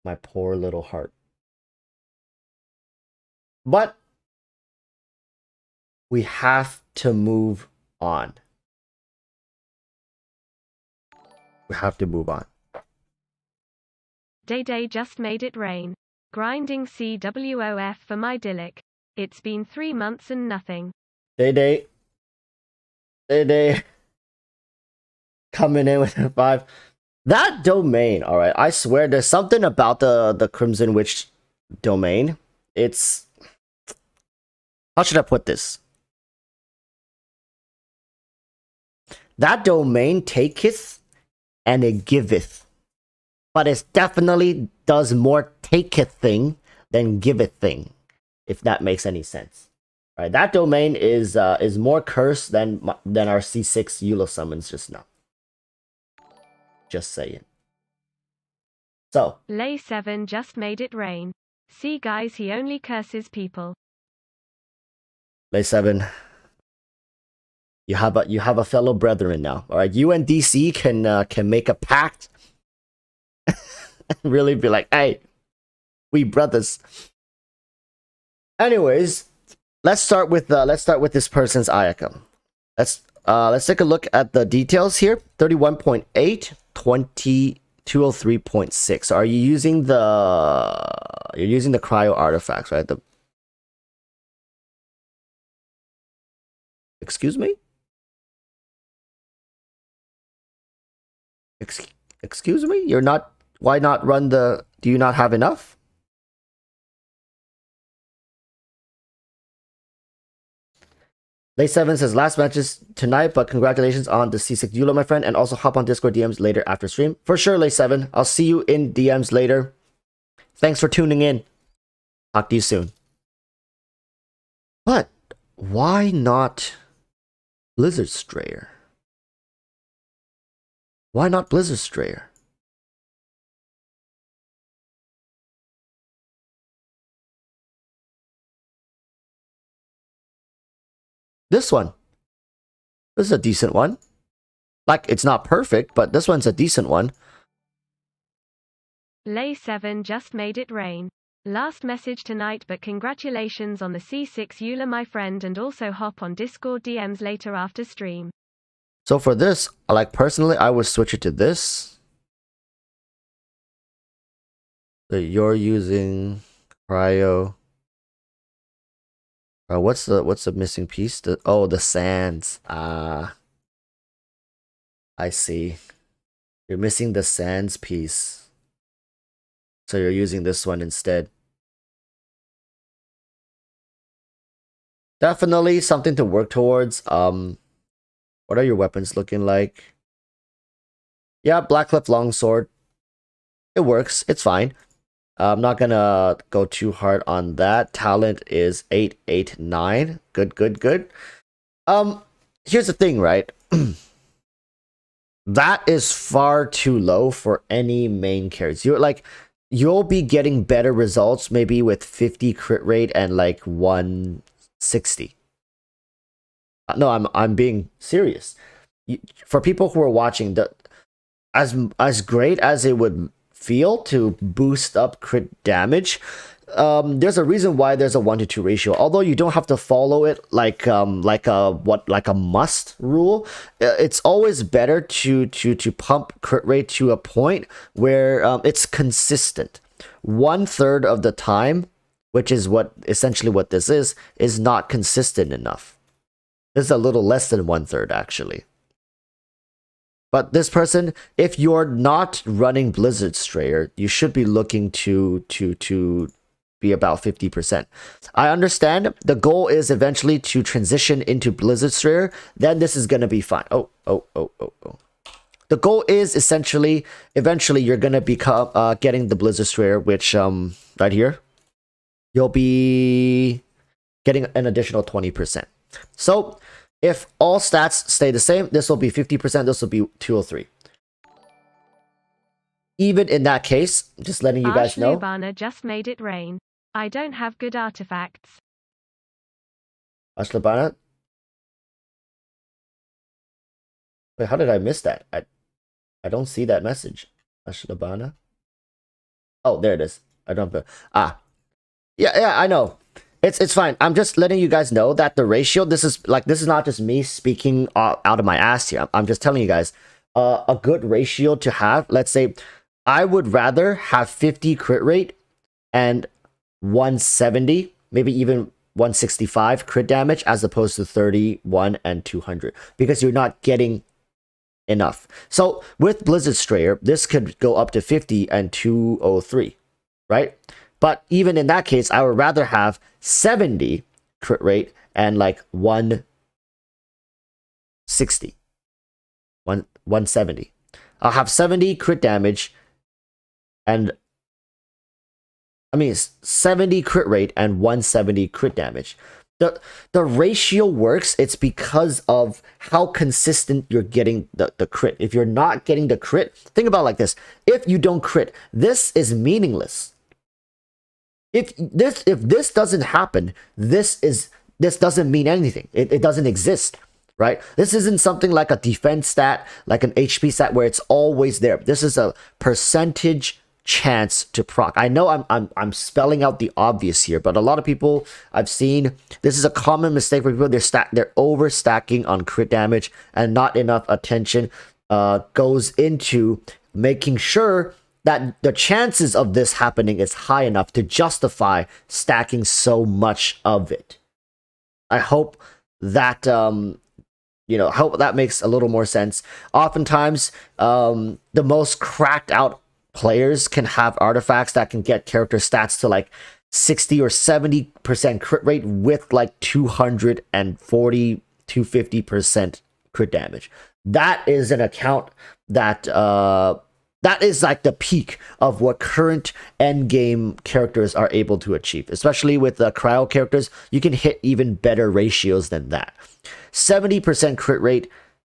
My poor little heart. But we have to move on. We have to move on.
Day just made it rain. Grinding CWOF for my Dillick. It's been 3 months and nothing.
They coming in with a 5. That domain, all right. I swear, there's something about the Crimson Witch domain. It's, how should I put this? That domain taketh and it giveth, but it definitely does more taketh thing than giveth thing, if that makes any sense. All right, that domain is more cursed than our C6 Eula summons just now. Just saying. So,
Lay 7 just made it rain. See guys, he only curses people.
Lay 7. You have a fellow brethren now. All right, you and DC can make a pact and really be like, hey, we brothers. Anyways, let's start with this person's Ayaka. Let's take a look at the details here. 31.8, 203.6. Are you using you're using the cryo artifacts, right? Excuse me? Excuse me? You're not, why not run do you not have enough? Lay 7 says last matches tonight, but congratulations on the C6 Eula, my friend, and also hop on Discord DMs later after stream. For sure, Lay 7. I'll see you in DMs later. Thanks for tuning in. Talk to you soon. But why not Blizzard Strayer? Why not Blizzard Strayer? This one. This is a decent one. Like, it's not perfect, but this one's a decent one.
Lay 7 just made it rain. Last message tonight, but congratulations on the C6 Eula, my friend, and also hop on Discord DMs later after stream.
So for this, like personally, I would switch it to this. So you're using cryo. What's the missing piece? The sands. I see. You're missing the sands piece. So you're using this one instead. Definitely something to work towards. What are your weapons looking like? Yeah, Blackcliff Longsword. It works. It's fine. I'm not gonna go too hard on that. Talent is 889. Good, good, good. Here's the thing, right? That is far too low for any main characters. You'll be getting better results maybe with 50 crit rate and like 160. No, I'm being serious. For people who are watching, as great as it would feel to boost up crit damage, there's a reason why there's a 1-to-2 ratio. Although you don't have to follow it like a must rule, it's always better to pump crit rate to a point where it's consistent. 1/3 of the time, which is essentially what this is not consistent enough. This is a little less than 1/3 actually. But this person, if you're not running Blizzard Strayer, you should be looking to be about 50%. I understand the goal is eventually to transition into Blizzard Strayer, then this is going to be fine. Oh. The goal is essentially, eventually you're going to become getting the Blizzard Strayer, which right here, you'll be getting an additional 20%. So if all stats stay the same, this will be 50%, this will be 203. Even in that case, just letting you guys know.
Lubana just made it rain. I don't have good artifacts.
Ashlabana? Wait, how did I miss that? I don't see that message. Ashlabana? Oh, there it is. I don't Yeah, I know. It's fine. I'm just letting you guys know that the ratio, this is not just me speaking out of my ass here. I'm just telling you guys a good ratio to have. Let's say I would rather have 50 crit rate and 170, maybe even 165 crit damage as opposed to 31 and 200 because you're not getting enough. So with Blizzard Strayer, this could go up to 50 and 203, right? But even in that case, I would rather have 70 crit rate and like 160, 170. I'll have 70 crit damage and 70 crit rate and 170 crit damage. The ratio works. It's because of how consistent you're getting the crit. If you're not getting the crit, think about it like this. If you don't crit, this is meaningless. If this doesn't happen, this doesn't mean anything. It doesn't exist, right? This isn't something like a defense stat, like an HP stat where it's always there. This is a percentage chance to proc. I know I'm spelling out the obvious here, but a lot of people I've seen, this is a common mistake for people. They're overstacking on crit damage, and not enough attention goes into making sure that the chances of this happening is high enough to justify stacking so much of it. I hope that hope that makes a little more sense. Oftentimes, the most cracked out players can have artifacts that can get character stats to like 60 or 70% crit rate with like 240 250% crit damage. That is an account that that is like the peak of what current end game characters are able to achieve. Especially with the cryo characters, you can hit even better ratios than that. 70% crit rate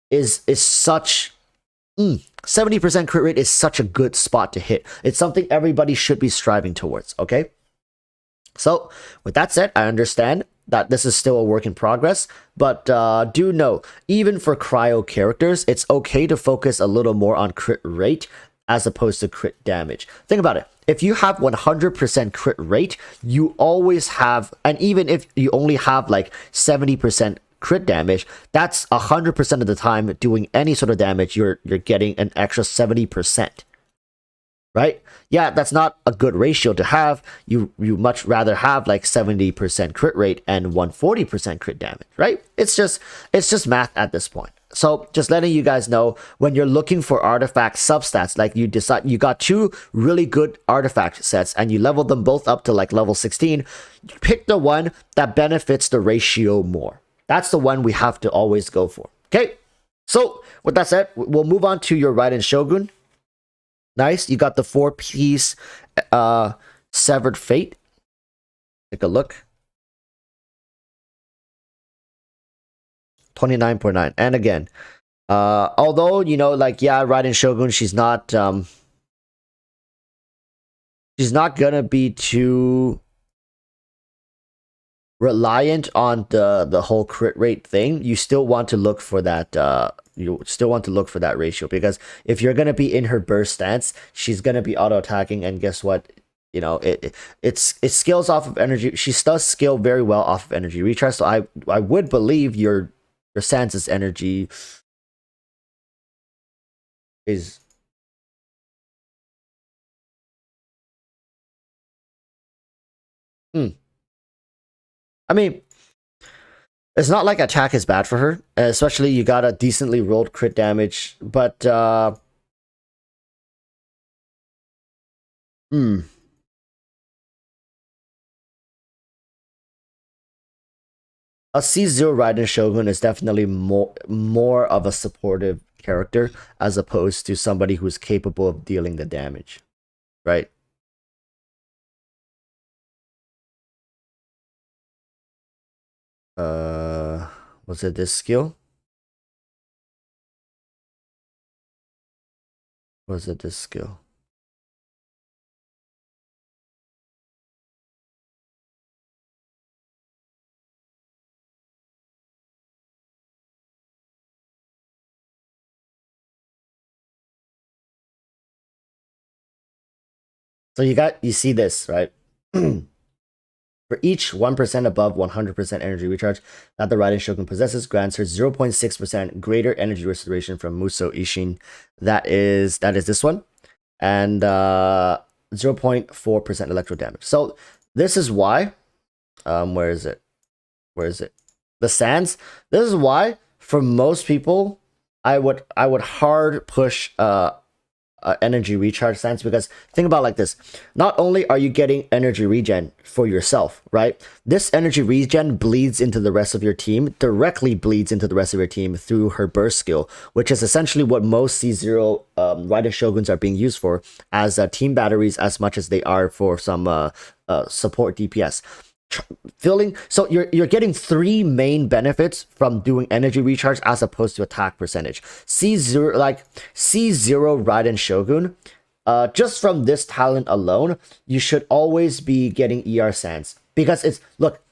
is such 70% crit rate is such a good spot to hit. It's something everybody should be striving towards, okay? So, with that said, I understand that this is still a work in progress, but do know, even for cryo characters, it's okay to focus a little more on crit rate as opposed to crit damage. Think about it. If you have 100% crit rate, you always have, and even if you only have like 70% crit damage, that's 100% of the time doing any sort of damage, you're getting an extra 70%, right? Yeah, that's not a good ratio to have. You much rather have like 70% crit rate and 140% crit damage, right? It's just math at this point. So just letting you guys know, when you're looking for artifact substats, like you decide you got two really good artifact sets and you level them both up to like level 16, pick the one that benefits the ratio more. That's the one we have to always go for. Okay, so with that said, we'll move on to your Raiden Shogun. Nice, you got the 4-piece Severed Fate. Take a look. 29.9. And again, although, Raiden Shogun, she's not gonna be too reliant on the whole crit rate thing. You still want to look for that ratio, because if you're gonna be in her burst stance, she's gonna be auto attacking, and guess what? It scales off of energy. She does scale very well off of energy recharge. So I would believe your Sansa's energy is I mean, it's not like attack is bad for her, especially you got a decently rolled crit damage, but a C0 Raiden Shogun is definitely more of a supportive character as opposed to somebody who's capable of dealing the damage, right? Was it this skill? Was it this skill? So you see this, right? For each 1% above 100% energy recharge that the Raiden Shogun possesses, grants her 0.6% greater energy restoration from Muso Ishin. That is this one. And 0.4% electro damage. So this is why, where is it? Where is it? The sands. This is why for most people I would hard push energy recharge sands, because think about it like this. Not only are you getting energy regen for yourself, right? This energy regen bleeds into the rest of your team, directly bleeds into the rest of your team through her burst skill, which is essentially what most C0 Raiden Shoguns are being used for, as team batteries as much as they are for some support DPS. So you're getting 3 main benefits from doing energy recharge as opposed to attack percentage. C0 Raiden Shogun, just from this talent alone, you should always be getting ER sands, because it's, look,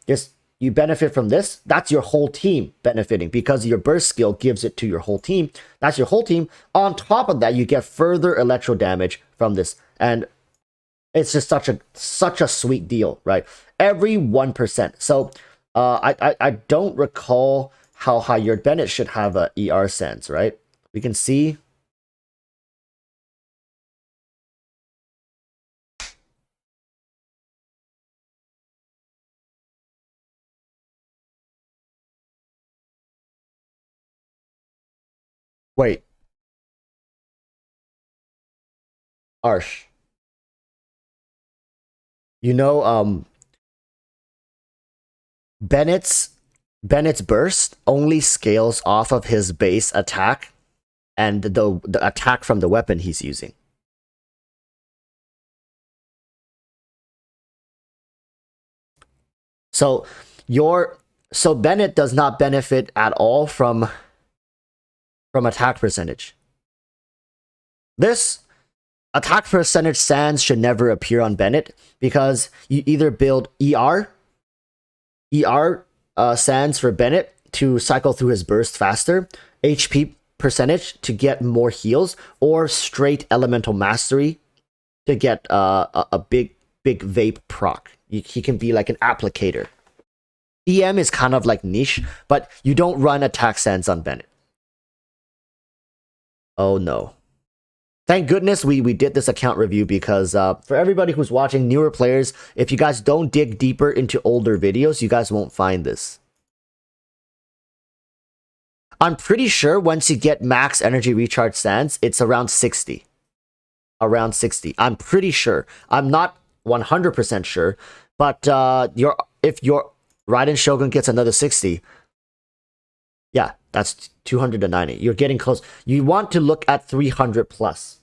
you benefit from this. That's your whole team benefiting, because your burst skill gives it to your whole team. That's your whole team. On top of that, you get further electro damage from this, and it's just such a sweet deal, right? Every 1%. So I don't recall how high your Bennett should have a ER sense, right? We can see. Wait. Arsh. You know, Bennett's burst only scales off of his base attack and the attack from the weapon he's using. So Bennett does not benefit at all from attack percentage. This attack percentage sands should never appear on Bennett, because you either build ER sands for Bennett to cycle through his burst faster, HP percentage to get more heals, or straight elemental mastery to get a big vape proc. He can be like an applicator. EM is kind of like niche, but you don't run attack sands on Bennett. Oh no. Thank goodness we did this account review, because for everybody who's watching, newer players, if you guys don't dig deeper into older videos, you guys won't find this. I'm pretty sure once you get max energy recharge sands, it's around 60. Around 60. I'm pretty sure. I'm not 100% sure, but if your Raiden Shogun gets another 60, yeah, that's 290. You're getting close. You want to look at 300 plus.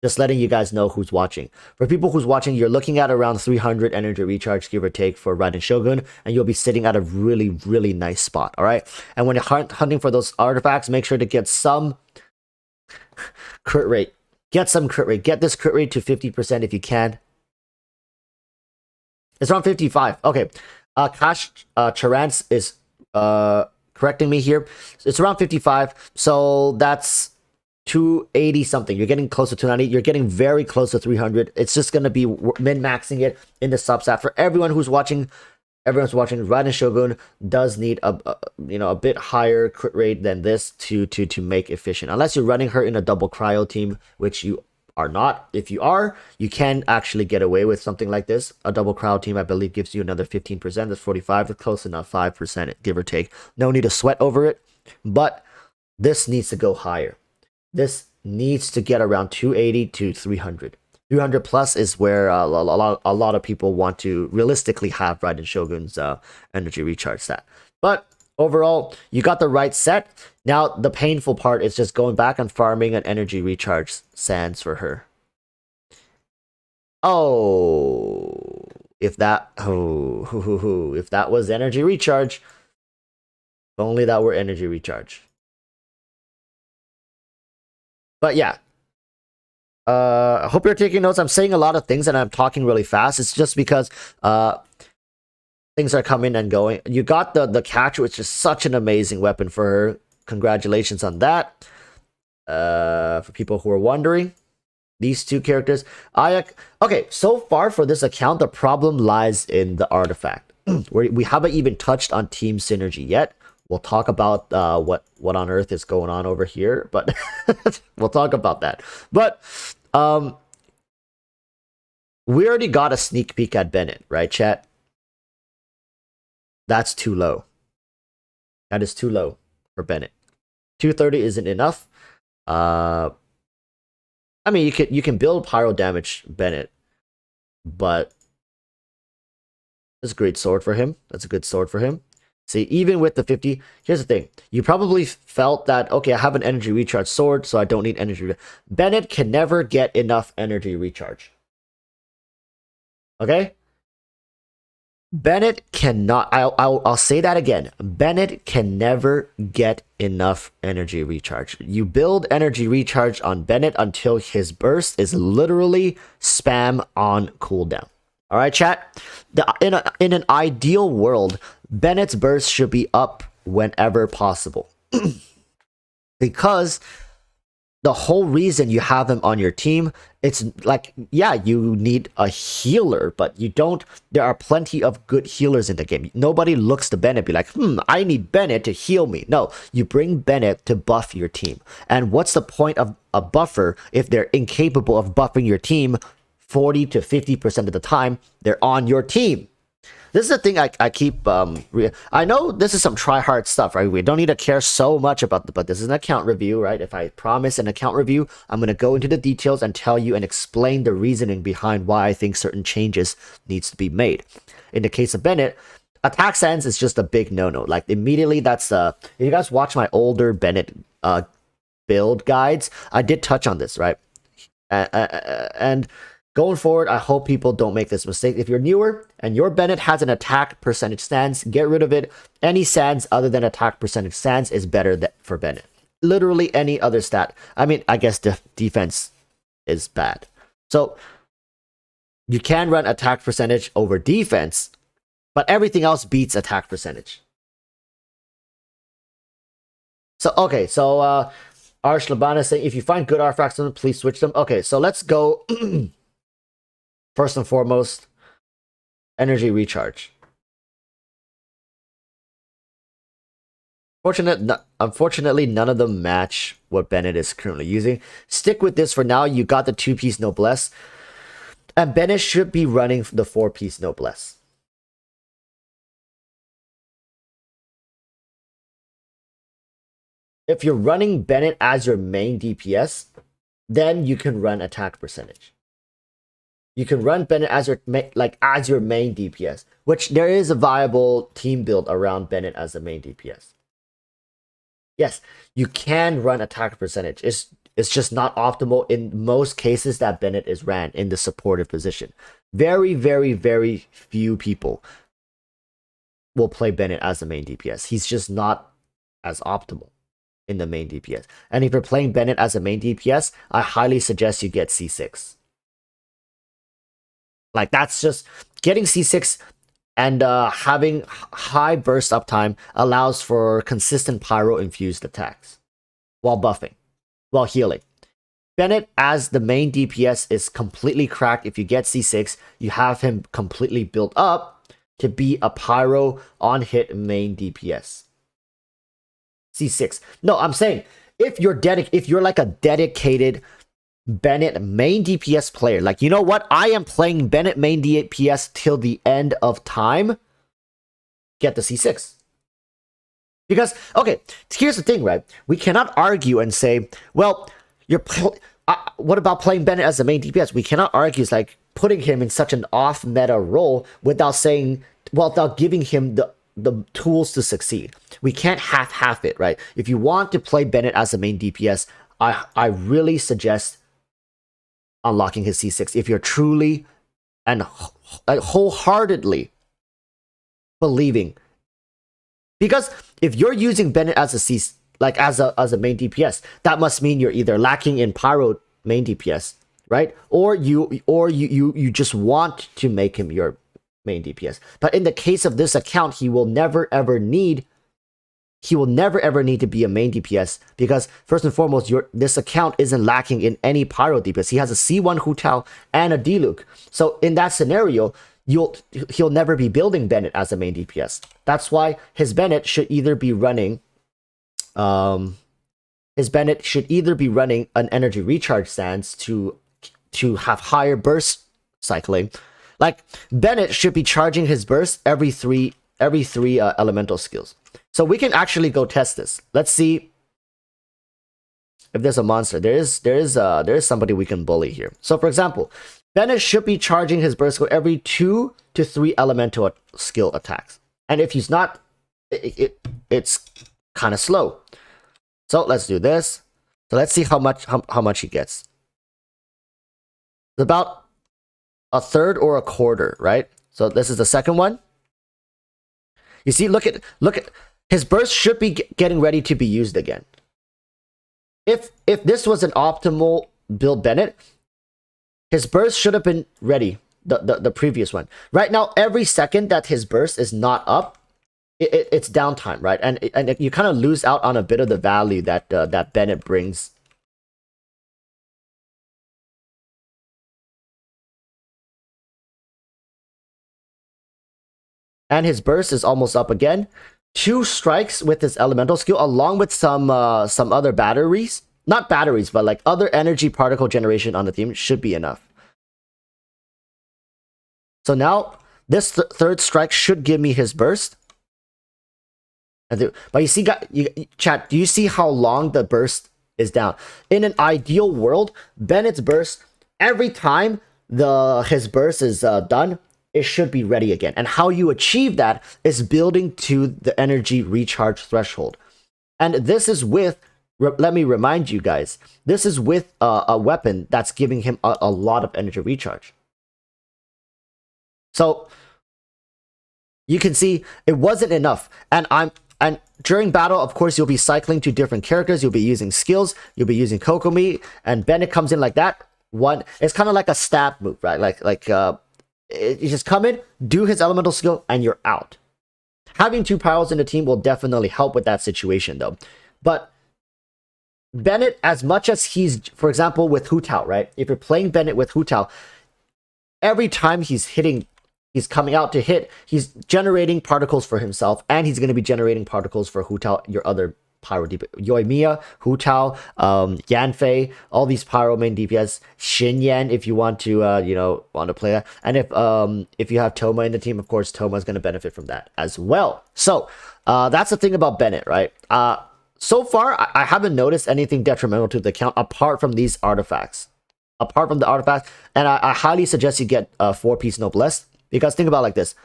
Just letting you guys know who's watching. For people who's watching, you're looking at around 300 energy recharge, give or take, for Raiden Shogun, and you'll be sitting at a really, really nice spot, all right? And when you're hunting for those artifacts, make sure to get some crit rate. Get some crit rate. Get this crit rate to 50% if you can. It's around 55. Okay. Cash Charance is correcting me here. It's around 55, so that's 280 something. You're getting close to 290. You're getting very close to 300. It's just going to be min-maxing it in the substat. For everyone who's watching, Raiden Shogun does need a bit higher crit rate than this to make efficient. Unless you're running her in a double cryo team, which you are not. If you are, you can actually get away with something like this. A double cryo team, I believe, gives you another 15%. That's 45. That's close enough, 5%, give or take. No need to sweat over it, but this needs to go higher. This needs to get around 280 to 300. 300 plus is where a lot of people want to realistically have Raiden Shogun's energy recharge stat. But overall, you got the right set. Now, the painful part is just going back and farming an energy recharge sands for her. Oh, if that was energy recharge, if only that were energy recharge. But yeah, I hope you're taking notes. I'm saying a lot of things and I'm talking really fast. It's just because things are coming and going. You got the catch, which is such an amazing weapon for her. Congratulations on that. For people who are wondering, these two characters. Okay, so far for this account, the problem lies in the artifact. We haven't even touched on team synergy yet. We'll talk about what on earth is going on over here, but we'll talk about that. But we already got a sneak peek at Bennett, right, chat? That's too low. That is too low for Bennett. 230 isn't enough. I mean, you can build pyro damage Bennett, but that's a great sword for him. That's a good sword for him. See, even with the 50, here's the thing. You probably felt that, okay, I have an energy recharge sword, so I don't need energy. Bennett can never get enough energy recharge. Okay? Bennett cannot, I'll say that again. Bennett can never get enough energy recharge. You build energy recharge on Bennett until his burst is literally spam on cooldown. All right, chat? In an ideal world, Bennett's burst should be up whenever possible. Because the whole reason you have him on your team, it's like, yeah, you need a healer, but you don't. There are plenty of good healers in the game. Nobody looks to Bennett be like, I need Bennett to heal me. No, you bring Bennett to buff your team. And what's the point of a buffer if they're incapable of buffing your team 40 to 50% of the time they're on your team? This is the thing I keep, I know this is some try-hard stuff, right? We don't need to care so much about but this is an account review, right? If I promise an account review, I'm going to go into the details and tell you and explain the reasoning behind why I think certain changes needs to be made. In the case of Bennett, attack sense is just a big no-no. Like, immediately, that's, if you guys watch my older Bennett build guides, I did touch on this, right? And going forward, I hope people don't make this mistake. If you're newer and your Bennett has an attack percentage stance, get rid of it. Any stance other than attack percentage stance is better for Bennett. Literally any other stat. I mean, I guess defense is bad. So you can run attack percentage over defense, but everything else beats attack percentage. So, okay, so Arsh Labana is saying, if you find good artifacts, please switch them. Okay, so let's go. First and foremost, energy recharge. Unfortunately, none of them match what Bennett is currently using. Stick with this for now. You got the 2-piece noblesse. And Bennett should be running the 4-piece noblesse. If you're running Bennett as your main DPS, then you can run attack percentage. You can run Bennett as your main DPS, which there is a viable team build around Bennett as the main DPS. Yes, you can run attack percentage. It's just not optimal in most cases that Bennett is ran in the supportive position. Very, very, very few people will play Bennett as the main DPS. He's just not as optimal in the main DPS. And if you're playing Bennett as a main DPS, I highly suggest you get C6. Like, that's just getting C6 and having high burst uptime allows for consistent pyro infused attacks while buffing, while healing. Bennett as the main DPS is completely cracked. If you get C6, you have him completely built up to be a pyro on hit main DPS. C6. No, I'm saying if you're like a dedicated Bennett main DPS player, like, you know what, I am playing Bennett main DPS till the end of time, get the C6. Because, okay, here's the thing, right? We cannot argue and say, well, what about playing Bennett as the main DPS? We cannot argue, it's like putting him in such an off meta role without giving him the tools to succeed. We can't half it, right? If you want to play Bennett as the main DPS, I really suggest unlocking his C6 if you're truly and wholeheartedly believing. Because if you're using Bennett as a main DPS, that must mean you're either lacking in pyro main DPS, right? Or you just want to make him your main DPS. But in the case of this account, he will never ever need to be a main DPS, because first and foremost, this account isn't lacking in any pyro DPS. He has a C1 Hu Tao and a Diluc. So in that scenario, he'll never be building Bennett as a main DPS. That's why his Bennett should either be running an energy recharge stance to have higher burst cycling. Like, Bennett should be charging his burst every three elemental skills. So we can actually go test this. Let's see if there's a monster. There is somebody we can bully here. So for example, Bennett should be charging his burst skill every 2 to 3 elemental skill attacks. And if he's not, it's kind of slow. So let's do this. So let's see how much he gets. It's about a third or a quarter, right? So this is the second one. You see, look at his burst should be getting ready to be used again. If this was an optimal build Bennett, his burst should have been ready, the previous one. Right now, every second that his burst is not up, it's downtime, right? And you kind of lose out on a bit of the value that that Bennett brings. And his burst is almost up again. 2 strikes with his elemental skill, along with some other batteries. Not batteries, but like other energy particle generation on the team should be enough. So now this third strike should give me his burst. But you see, chat, do you see how long the burst is down? In an ideal world, Bennett's burst, every time his burst is done, it should be ready again. And how you achieve that is building to the energy recharge threshold. And this is with, let me remind you guys, this is with a weapon that's giving him a lot of energy recharge. So you can see it wasn't enough. And during battle, of course, you'll be cycling to different characters. You'll be using skills. You'll be using Kokomi. And Bennett comes in like that. It's kind of like a stab move, right? You just come in, do his elemental skill, and you're out. Having 2 pyros in the team will definitely help with that situation, though. But Bennett, as much as he's, for example, with Hu Tao, right? If you're playing Bennett with Hu Tao, every time he's coming out to hit, he's generating particles for himself, and he's going to be generating particles for Hu Tao, your other pyro DPS. Yoimiya, Hu Tao, Yanfei, all these pyro main DPS. Xin Yan, if you want to, want to play that. And if you have Toma in the team, of course, Toma is going to benefit from that as well. So that's the thing about Bennett, right? So far, I haven't noticed anything detrimental to the account apart from these artifacts. Apart from the artifacts, and I highly suggest you get 4-piece Noblesse, because think about it like this.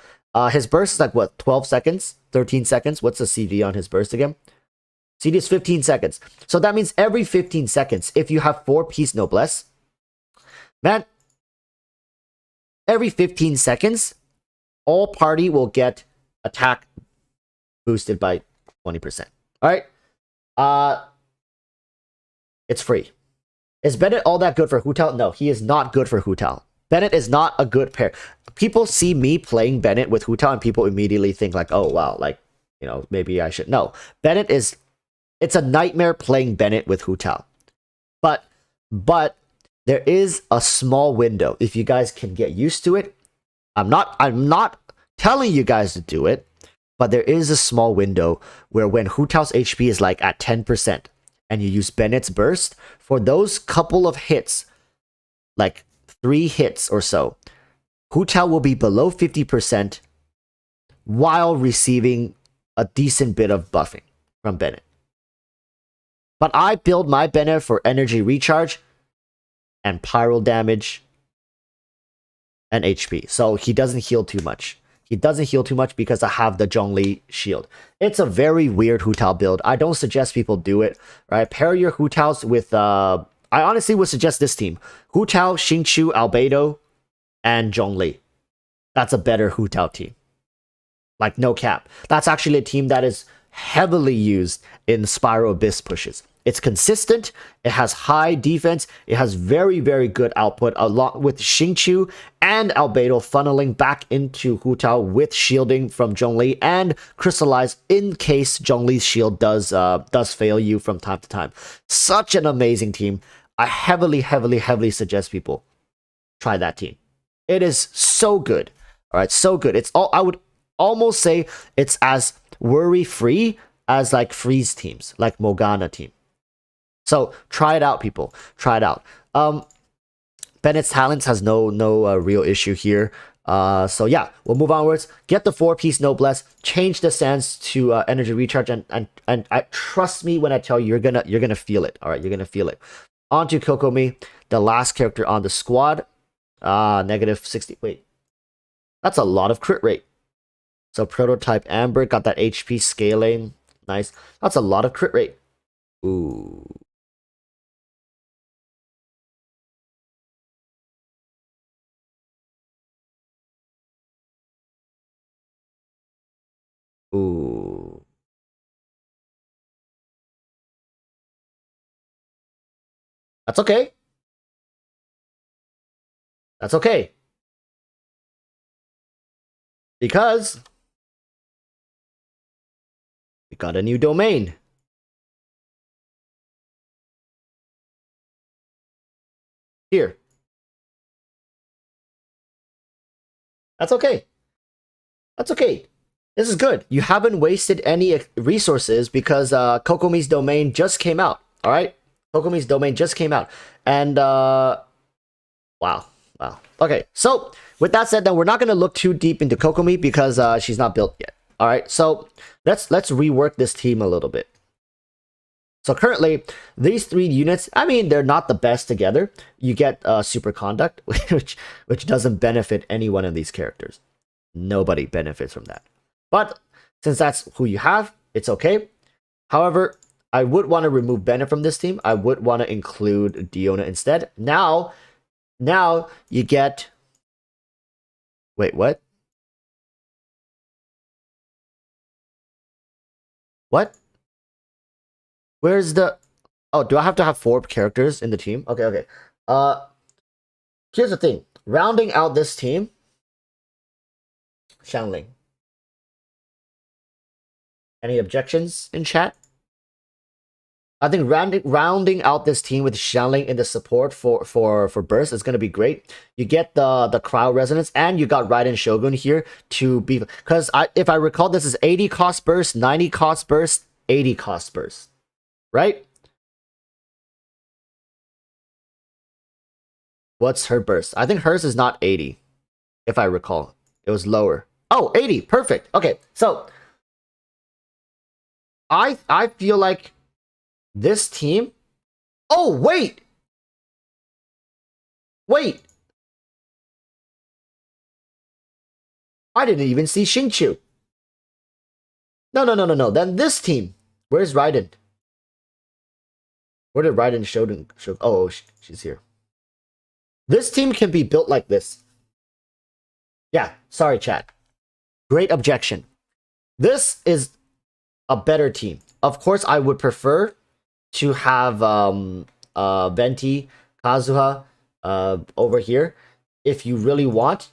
His burst is like, what, 12 seconds? 13 seconds? What's the CD on his burst again? CD is 15 seconds. So that means every 15 seconds, if you have 4-piece Noblesse, man, every 15 seconds, all party will get attack boosted by 20%. All right? It's free. Is Bennett all that good for Hu Tao? No, he is not good for Hu Tao. Bennett is not a good pair. People see me playing Bennett with Hu Tao and people immediately think like, oh, wow, like, maybe I should. No, Bennett is, it's a nightmare playing Bennett with Hu Tao. But there is a small window. If you guys can get used to it, I'm not telling you guys to do it, but there is a small window where when Hu Tao's HP is like at 10%, and you use Bennett's burst, for those couple of hits, like 3 hits or so, Hu Tao will be below 50% while receiving a decent bit of buffing from Bennett. But I build my Bennett for energy recharge and pyro damage and HP. So he doesn't heal too much. He doesn't heal too much because I have the Zhongli shield. It's a very weird Hu Tao build. I don't suggest people do it, right? Pair your Hu Taos with, I honestly would suggest this team. Hu Tao, Xingqiu, Albedo, and Zhongli. That's a better Hu Tao team. Like, no cap. That's actually a team that is heavily used in Spiral Abyss pushes. It's consistent, it has high defense, it has very, very good output, along with Xingqiu and Albedo funneling back into Hu Tao with shielding from Zhongli and Crystallize in case Zhongli's shield does fail you from time to time. Such an amazing team. I heavily, heavily, heavily suggest people try that team. It is so good. All right, so good. I would almost say it's as worry-free as like freeze teams, like Morgana team. So try it out, people. Try it out. Bennett's talents has no real issue here. So yeah, we'll move onwards. Get the 4-piece Noblesse. Change the sands to energy recharge, and I trust me when I tell you, you're gonna feel it. All right, you're gonna feel it. On to Kokomi, the last character on the squad. Negative 60. Wait, that's a lot of crit rate. So prototype Amber got that HP scaling. Nice. That's a lot of crit rate. Ooh. Ooh. That's okay. That's okay. Because we got a new domain. Here. That's okay. That's okay. This is good. You haven't wasted any resources because Kokomi's domain just came out. All right? Kokomi's domain just came out. And wow. Wow. Okay. So, with that said, then we're not going to look too deep into Kokomi because she's not built yet. All right? So, let's rework this team a little bit. So currently, these 3 units, I mean, they're not the best together. You get super conduct, which doesn't benefit any one of these characters. Nobody benefits from that. But since that's who you have, it's okay. However, I would want to remove Bennett from this team. I would want to include Diona instead. Now you get... Wait, what? What? Where's the... Oh, do I have to have 4 characters in the team? Okay, okay. Here's the thing. Rounding out this team... Xiangling. Any objections in chat? I think rounding out this team with Xiangling in the support for burst is going to be great. You get the crowd resonance, and you got Raiden Shogun here to be... Because if I recall, this is 80 cost burst, 90 cost burst, 80 cost burst. Right? What's her burst? I think hers is not 80, if I recall. It was lower. Oh, 80. Perfect. Okay, so I feel like this team... Oh, wait! Wait! I didn't even see Xingqiu. No. Then this team. Where's Raiden? Where did Raiden show? Oh, she's here. This team can be built like this. Yeah, sorry, chat. Great objection. This is a better team. Of course, I would prefer to have Venti, Kazuha over here. If you really want,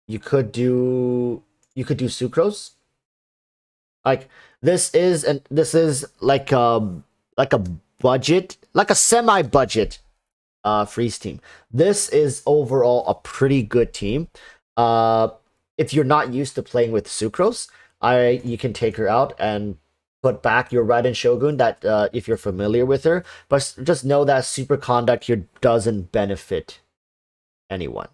you could do Sucrose. Like this is like a budget, like a semi-budget freeze team. This is overall a pretty good team. If you're not used to playing with Sucrose, you can take her out and put back your Raiden Shogun that if you're familiar with her, but just know that super conduct here doesn't benefit anyone.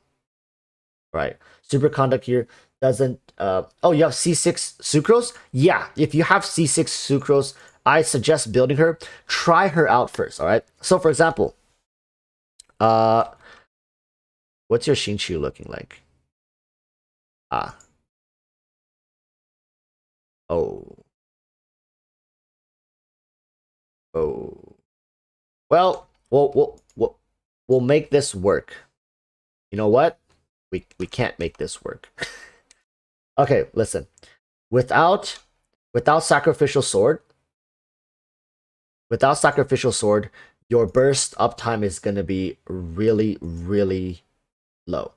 Right? Super conduct here doesn't oh, you have C6 Sucrose? Yeah, if you have C6 Sucrose, I suggest building her. Try her out first, all right? So for example, what's your Xingqiu looking like? Oh. Well, we'll make this work. You know what? We can't make this work. Okay, listen. Without sacrificial sword, your burst uptime is gonna be really, really low.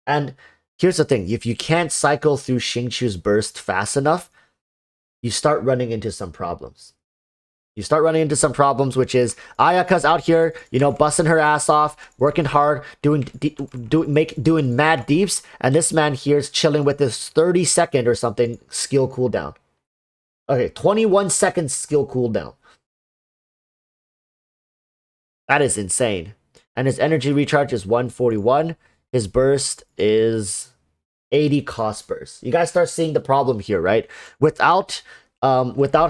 And here's the thing: if you can't cycle through Xingqiu's burst fast enough, you start running into some problems. Which is Ayaka's out here, busting her ass off, working hard, doing mad deeps, and this man here is chilling with this 30-second or something skill cooldown. Okay, 21-second skill cooldown. That is insane. And his energy recharge is 141. His burst is 80 cost burst. You guys start seeing the problem here, right? Without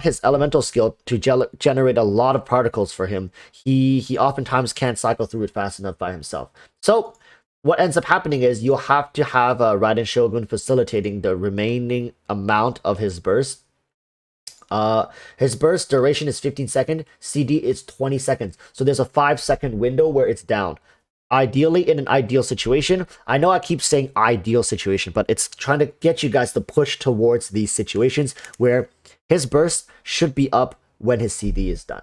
his elemental skill to generate a lot of particles for him, he oftentimes can't cycle through it fast enough by himself. So what ends up happening is you'll have to have Raiden Shogun facilitating the remaining amount of his burst. His burst duration is 15 seconds, CD is 20 seconds. So there's a 5-second window where it's down. Ideally, in an ideal situation, I know I keep saying ideal situation, but it's trying to get you guys to push towards these situations where his burst should be up when his CD is done.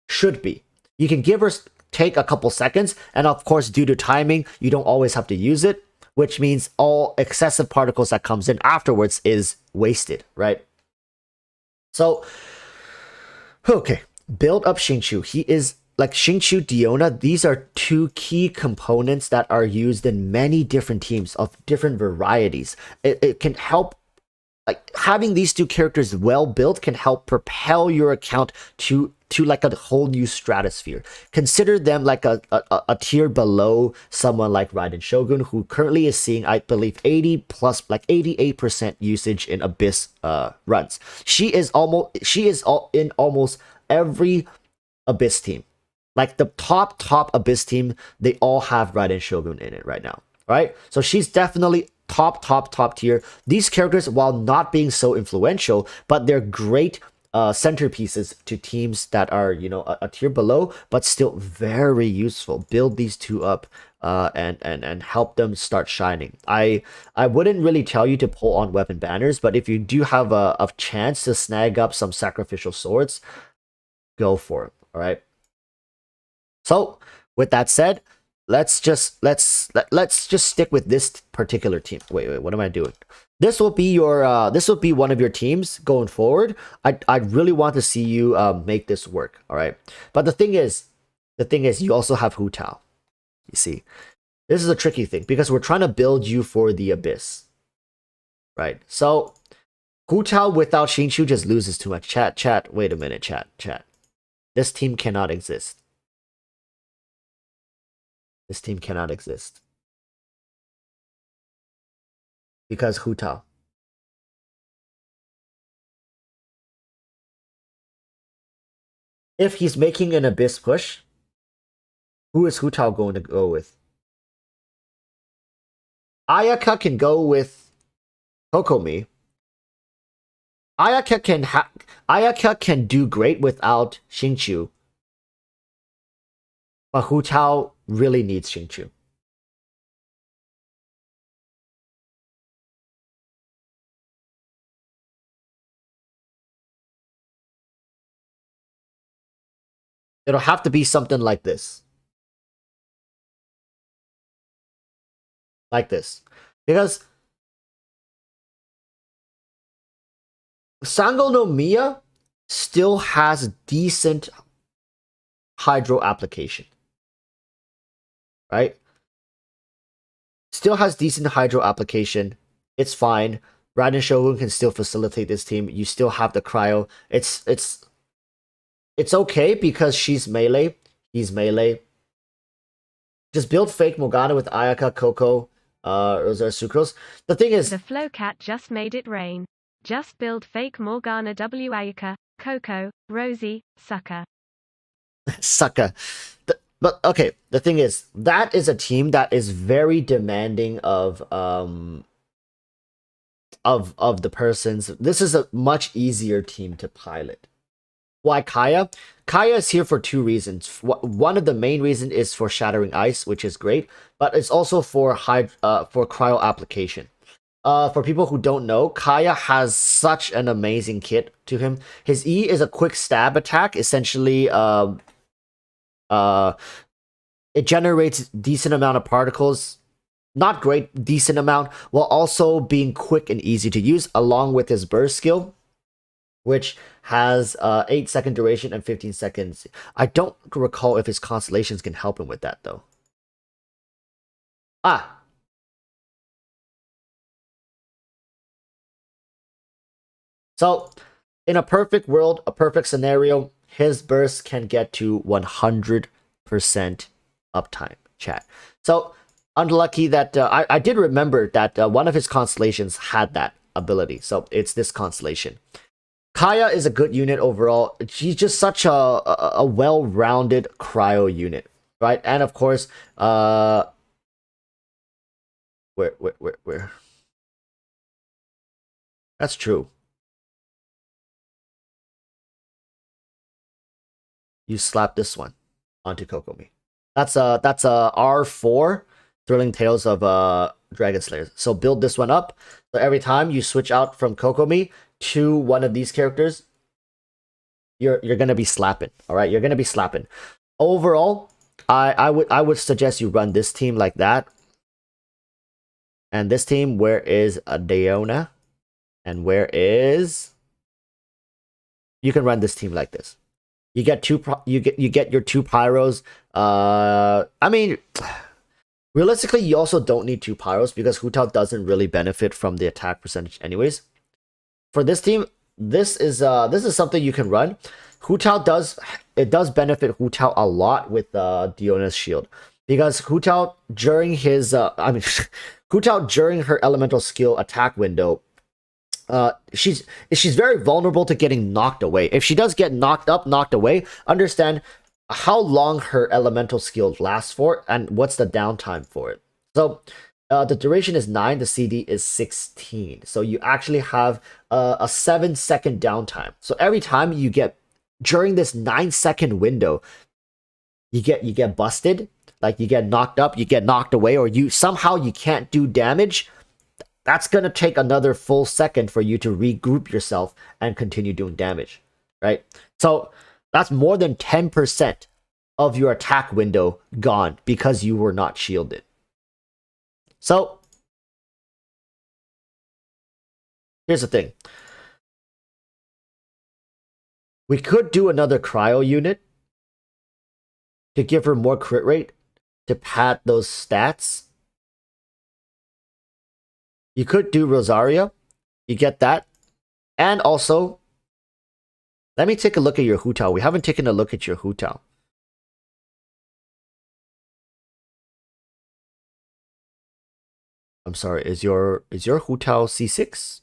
Should be. You can give or take a couple seconds, and of course, due to timing, you don't always have to use it, which means all excessive particles that comes in afterwards is wasted, right? So, okay, build up Xingqiu. He is like Xingqiu, Diona. These are two key components that are used in many different teams of different varieties. It can help, like having these two characters well built can help propel your account to like a whole new stratosphere. Consider them like a tier below someone like Raiden Shogun, who currently is seeing, I believe, 80 plus, like 88% usage in Abyss runs. She is in almost every Abyss team. Like the top Abyss team, they all have Raiden Shogun in it right now, right? So she's definitely top tier. These characters, while not being so influential, but they're great centerpieces to teams that are, you know, a tier below, but still very useful. Build these two up and help them start shining. I wouldn't really tell you to pull on weapon banners, but if you do have a chance to snag up some sacrificial swords, go for it. All right. So with that said, let's just stick with this particular team. Wait, what am I doing? This will be one of your teams going forward. I really want to see you make this work. All right. But the thing is, you also have Hu Tao. You see, this is a tricky thing because we're trying to build you for the Abyss, right? So Hu Tao without Xingqiu just loses too much. Chat. Wait a minute, chat. This team cannot exist. This team cannot exist. Because Hu Tao. If he's making an Abyss push, who is Hu Tao going to go with? Ayaka can go with Kokomi. Ayaka can do great without Xingqiu. But Hu Tao really needs Xingqiu. It'll have to be something like this. Like this. Because Sango no Miya still has decent hydro application. Right? Still has decent hydro application. It's fine. Raiden Shogun can still facilitate this team. You still have the cryo. It's okay because she's melee. He's melee. Just build fake Morgana with Ayaka, Coco, Rosa Sucrose. The thing is,
The Flowcat just made it rain. Just build fake Morgana W Ayaka, Coco, Rosie, Sucker.
sucker. But okay, the thing is, that is a team that is very demanding of the persons. This is a much easier team to pilot. Why Kaya? Kaya is here for two reasons. One of the main reasons is for shattering ice, which is great, but it's also for cryo application. For people who don't know, Kaya has such an amazing kit to him. His E is a quick stab attack. Essentially, it generates decent amount of particles. Not great, decent amount, while also being quick and easy to use, along with his burst skill, which has 8-second duration and 15 seconds. I don't recall if his constellations can help him with that, though. So, in a perfect world, a perfect scenario, his burst can get to 100% uptime, chat. So, Unlucky that I did remember that one of his constellations had that ability, so it's this constellation. Kaya is a good unit overall. She's just such a well-rounded cryo unit, right? And of course, where? That's true. You slap this one onto Kokomi. That's a R4 Thrilling Tales of Dragon Slayers. So build this one up. So every time you switch out from Kokomi to one of these characters, you're gonna be slapping. All right, you're gonna be slapping. Overall, I would suggest you run this team like that. And this team, where is Deona? And where is? You can run this team like this. You get you get your 2 pyros. I mean, realistically, you also don't need 2 pyros because Hu Tao doesn't really benefit from the attack percentage anyways. For this team, this is something you can run. Hu Tao does benefit Hu Tao a lot with Deona's shield, because Hu Tao during his Hu Tao during her elemental skill attack window, she's very vulnerable to getting knocked away. If she does get knocked away, understand how long her elemental skill lasts for and what's the downtime for it. So the duration is 9, the CD is 16. So you actually have a 7-second downtime. So every time you get, during this 9-second window, you get busted, like you get knocked up, you get knocked away, or you can't do damage. That's gonna take another full second for you to regroup yourself and continue doing damage, right? So that's more than 10% of your attack window gone because you were not shielded. So here's the thing. We could do another cryo unit to give her more crit rate to pad those stats. You could do Rosaria. You get that. And also, let me take a look at your Hu Tao. We haven't taken a look at your Hu Tao. I'm sorry, is your Hu Tao C6?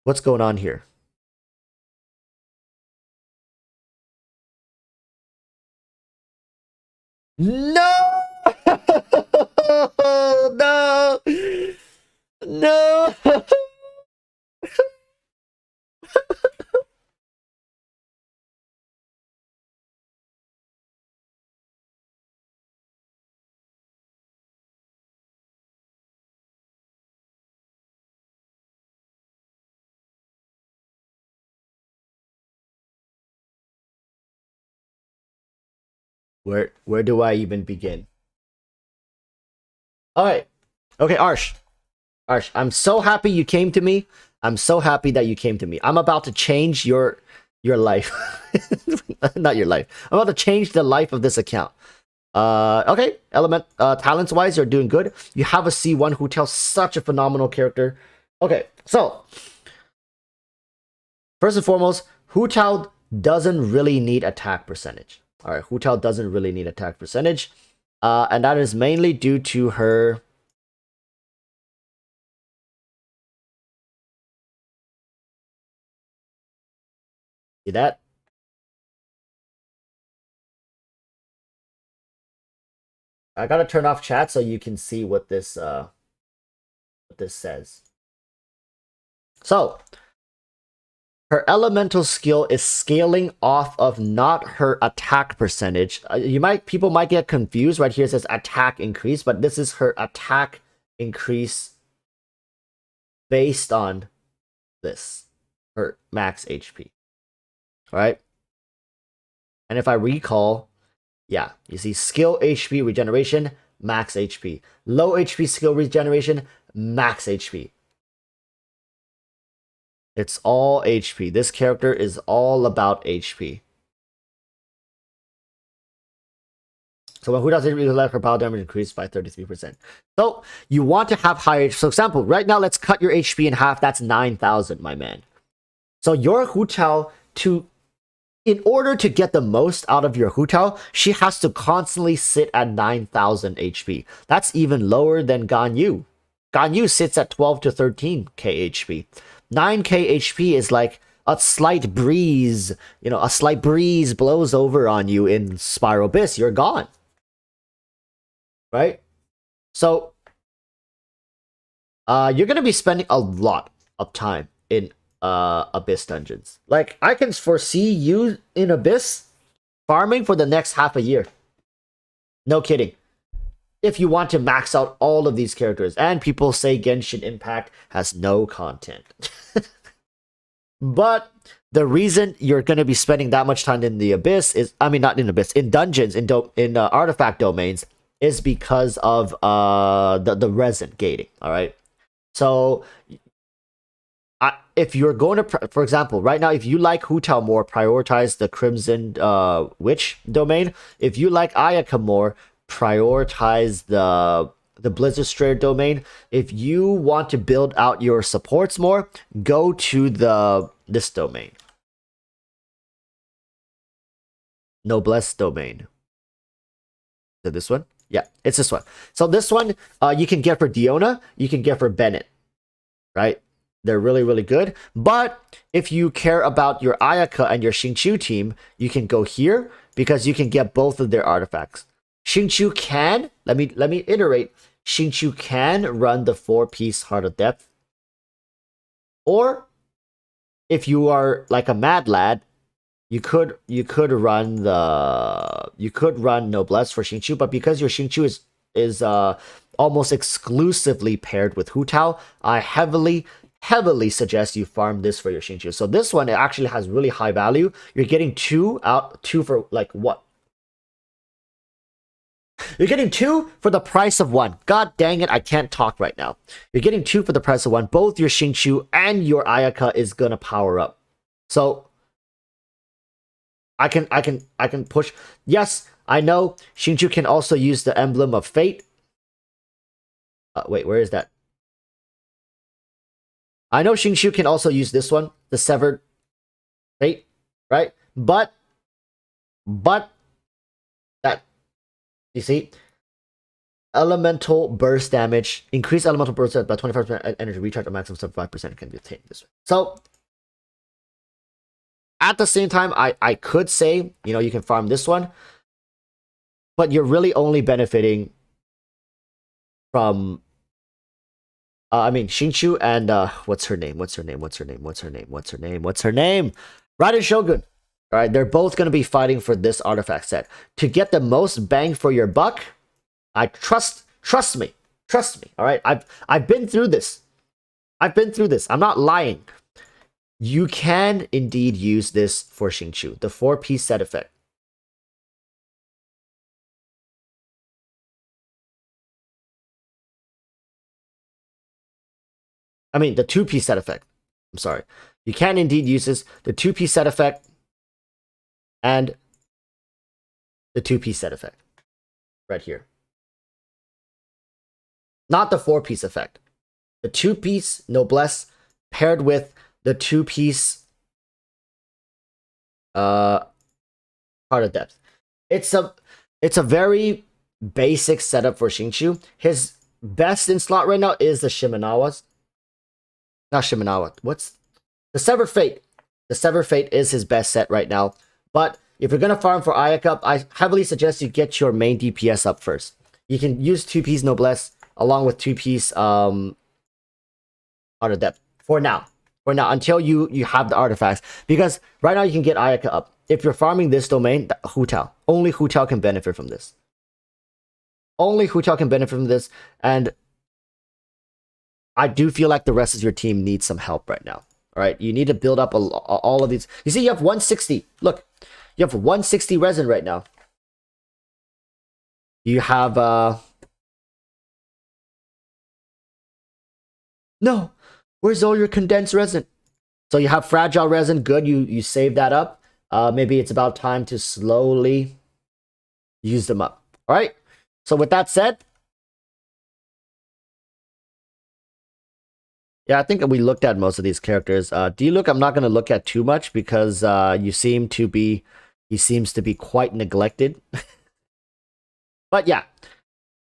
What's going on here? No! No! No! Where do I even begin? All right. Okay, Arsh. Arsh, I'm so happy you came to me. I'm so happy that you came to me. I'm about to change your life. Not your life. I'm about to change the life of this account. Okay, talents wise, you're doing good. You have a C1 who tells such a phenomenal character. Okay, so first and foremost, Hu Tao doesn't really need attack percentage. All right, Hu Tao doesn't really need attack percentage, and that is mainly due to her. See that? I gotta turn off chat so you can see what this says. So her elemental skill is scaling off of not her attack percentage. People might get confused. Right here it says attack increase, but this is her attack increase based on this, her max HP. All right. And if I recall, yeah, you see skill HP regeneration, max HP. Low HP skill regeneration, max HP. It's all HP. This character is all about HP. So when Hu doesn't really let her power damage increase by 33%. So you want to have higher. So example, right now let's cut your HP in half. That's 9,000, my man. So your Hu Tao to in order to get the most out of your Hu Tao, she has to constantly sit at 9,000 HP. That's even lower than Ganyu. Ganyu sits at 12 to 13k HP. 9k HP is like a slight breeze, a slight breeze blows over on you in Spiral Abyss, you're gone. Right? So, you're gonna be spending a lot of time in Abyss dungeons. Like, I can foresee you in Abyss farming for the next half a year. No kidding. If you want to max out all of these characters, and people say Genshin Impact has no content. But the reason you're going to be spending that much time in the Abyss is, I mean, not in Abyss, in dungeons, in artifact domains, is because of the resin gating, all right? So, if you're going to, for example, right now, if you like Hu Tao more, prioritize the Crimson Witch domain. If you like Ayaka more, prioritize the Blizzard Strayer domain. If you want to build out your supports more, go to this domain. Noblesse domain. Is it this one? Yeah, it's this one. So this one, you can get for Diona, you can get for Bennett, right? They're really, really good. But if you care about your Ayaka and your Xingqiu team, you can go here because you can get both of their artifacts. Xingqiu can, let me iterate, Xingqiu can run the 4-piece Heart of Depth. Or if you are like a mad lad, you could run Noblesse for Xingqiu, but because your Xingqiu is almost exclusively paired with Hu Tao, I heavily suggest you farm this for your Xingqiu. So this one, it actually has really high value. You're getting two for like what? You're getting 2 for the price of 1. God dang it, I can't talk right now. You're getting 2 for the price of 1. Both your Xingqiu and your Ayaka is gonna power up. So I can push. Yes, I know Xingqiu can also use the Emblem of Fate. Wait, where is that? I know Xingqiu can also use this one, the Severed Fate, right? But that, you see, elemental burst damage, increase elemental burst by 25% energy recharge, a maximum 75% can be attained this way. So at the same time, I could say, you can farm this one, but you're really only benefiting from Xingqiu and what's her name? Raiden Shogun. All right, they're both going to be fighting for this artifact set. To get the most bang for your buck, I trust me. All right, I've been through this. I'm not lying. You can indeed use this for Xingqiu, the 4-piece set effect. I mean, the 2-piece set effect. I'm sorry. You can indeed use this, the 2-piece set effect, and the 2-piece set effect. Right here. Not the 4-piece effect. The 2-piece Noblesse paired with the 2-piece Heart of Depth. It's a very basic setup for Xingqiu. His best in slot right now is the Shimenawas. Not Shimenawa. What's the Severed Fate? The Severed Fate is his best set right now. But if you're gonna farm for Ayaka, I heavily suggest you get your main DPS up first. You can use 2-piece Noblesse along with 2-piece Heart of Depth for now. Until you have the artifacts, because right now you can get Ayaka up. If you're farming this domain, Hu Tao, only Hu Tao can benefit from this. And I do feel like the rest of your team needs some help right now. All right, you need to build up all of these. You see, you have 160. Look, you have 160 resin right now. You have no. Where's all your condensed resin? So you have fragile resin. Good, you save that up. Maybe it's about time to slowly use them up. All right. So with that said, Yeah, I think we looked at most of these characters. D-Look, I'm not going to look at too much because he seems to be quite neglected. But yeah,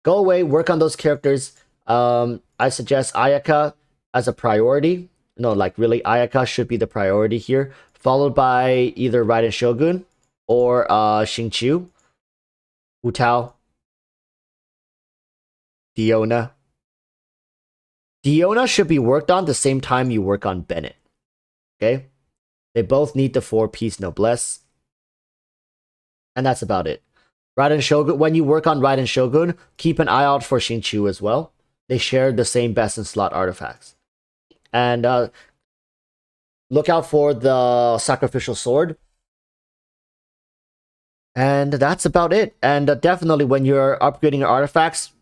go away, work on those characters. I suggest Ayaka as a priority. No, like really, Ayaka should be the priority here, followed by either Raiden Shogun or Xingqiu, Wu Tao, Diona. Diona should be worked on the same time you work on Bennett. Okay? They both need the 4-piece noblesse. And that's about it. Raiden Shogun, when you work on Raiden Shogun, keep an eye out for Xingqiu as well. They share the same best in slot artifacts. And look out for the sacrificial sword. And that's about it. And definitely when you're upgrading your artifacts,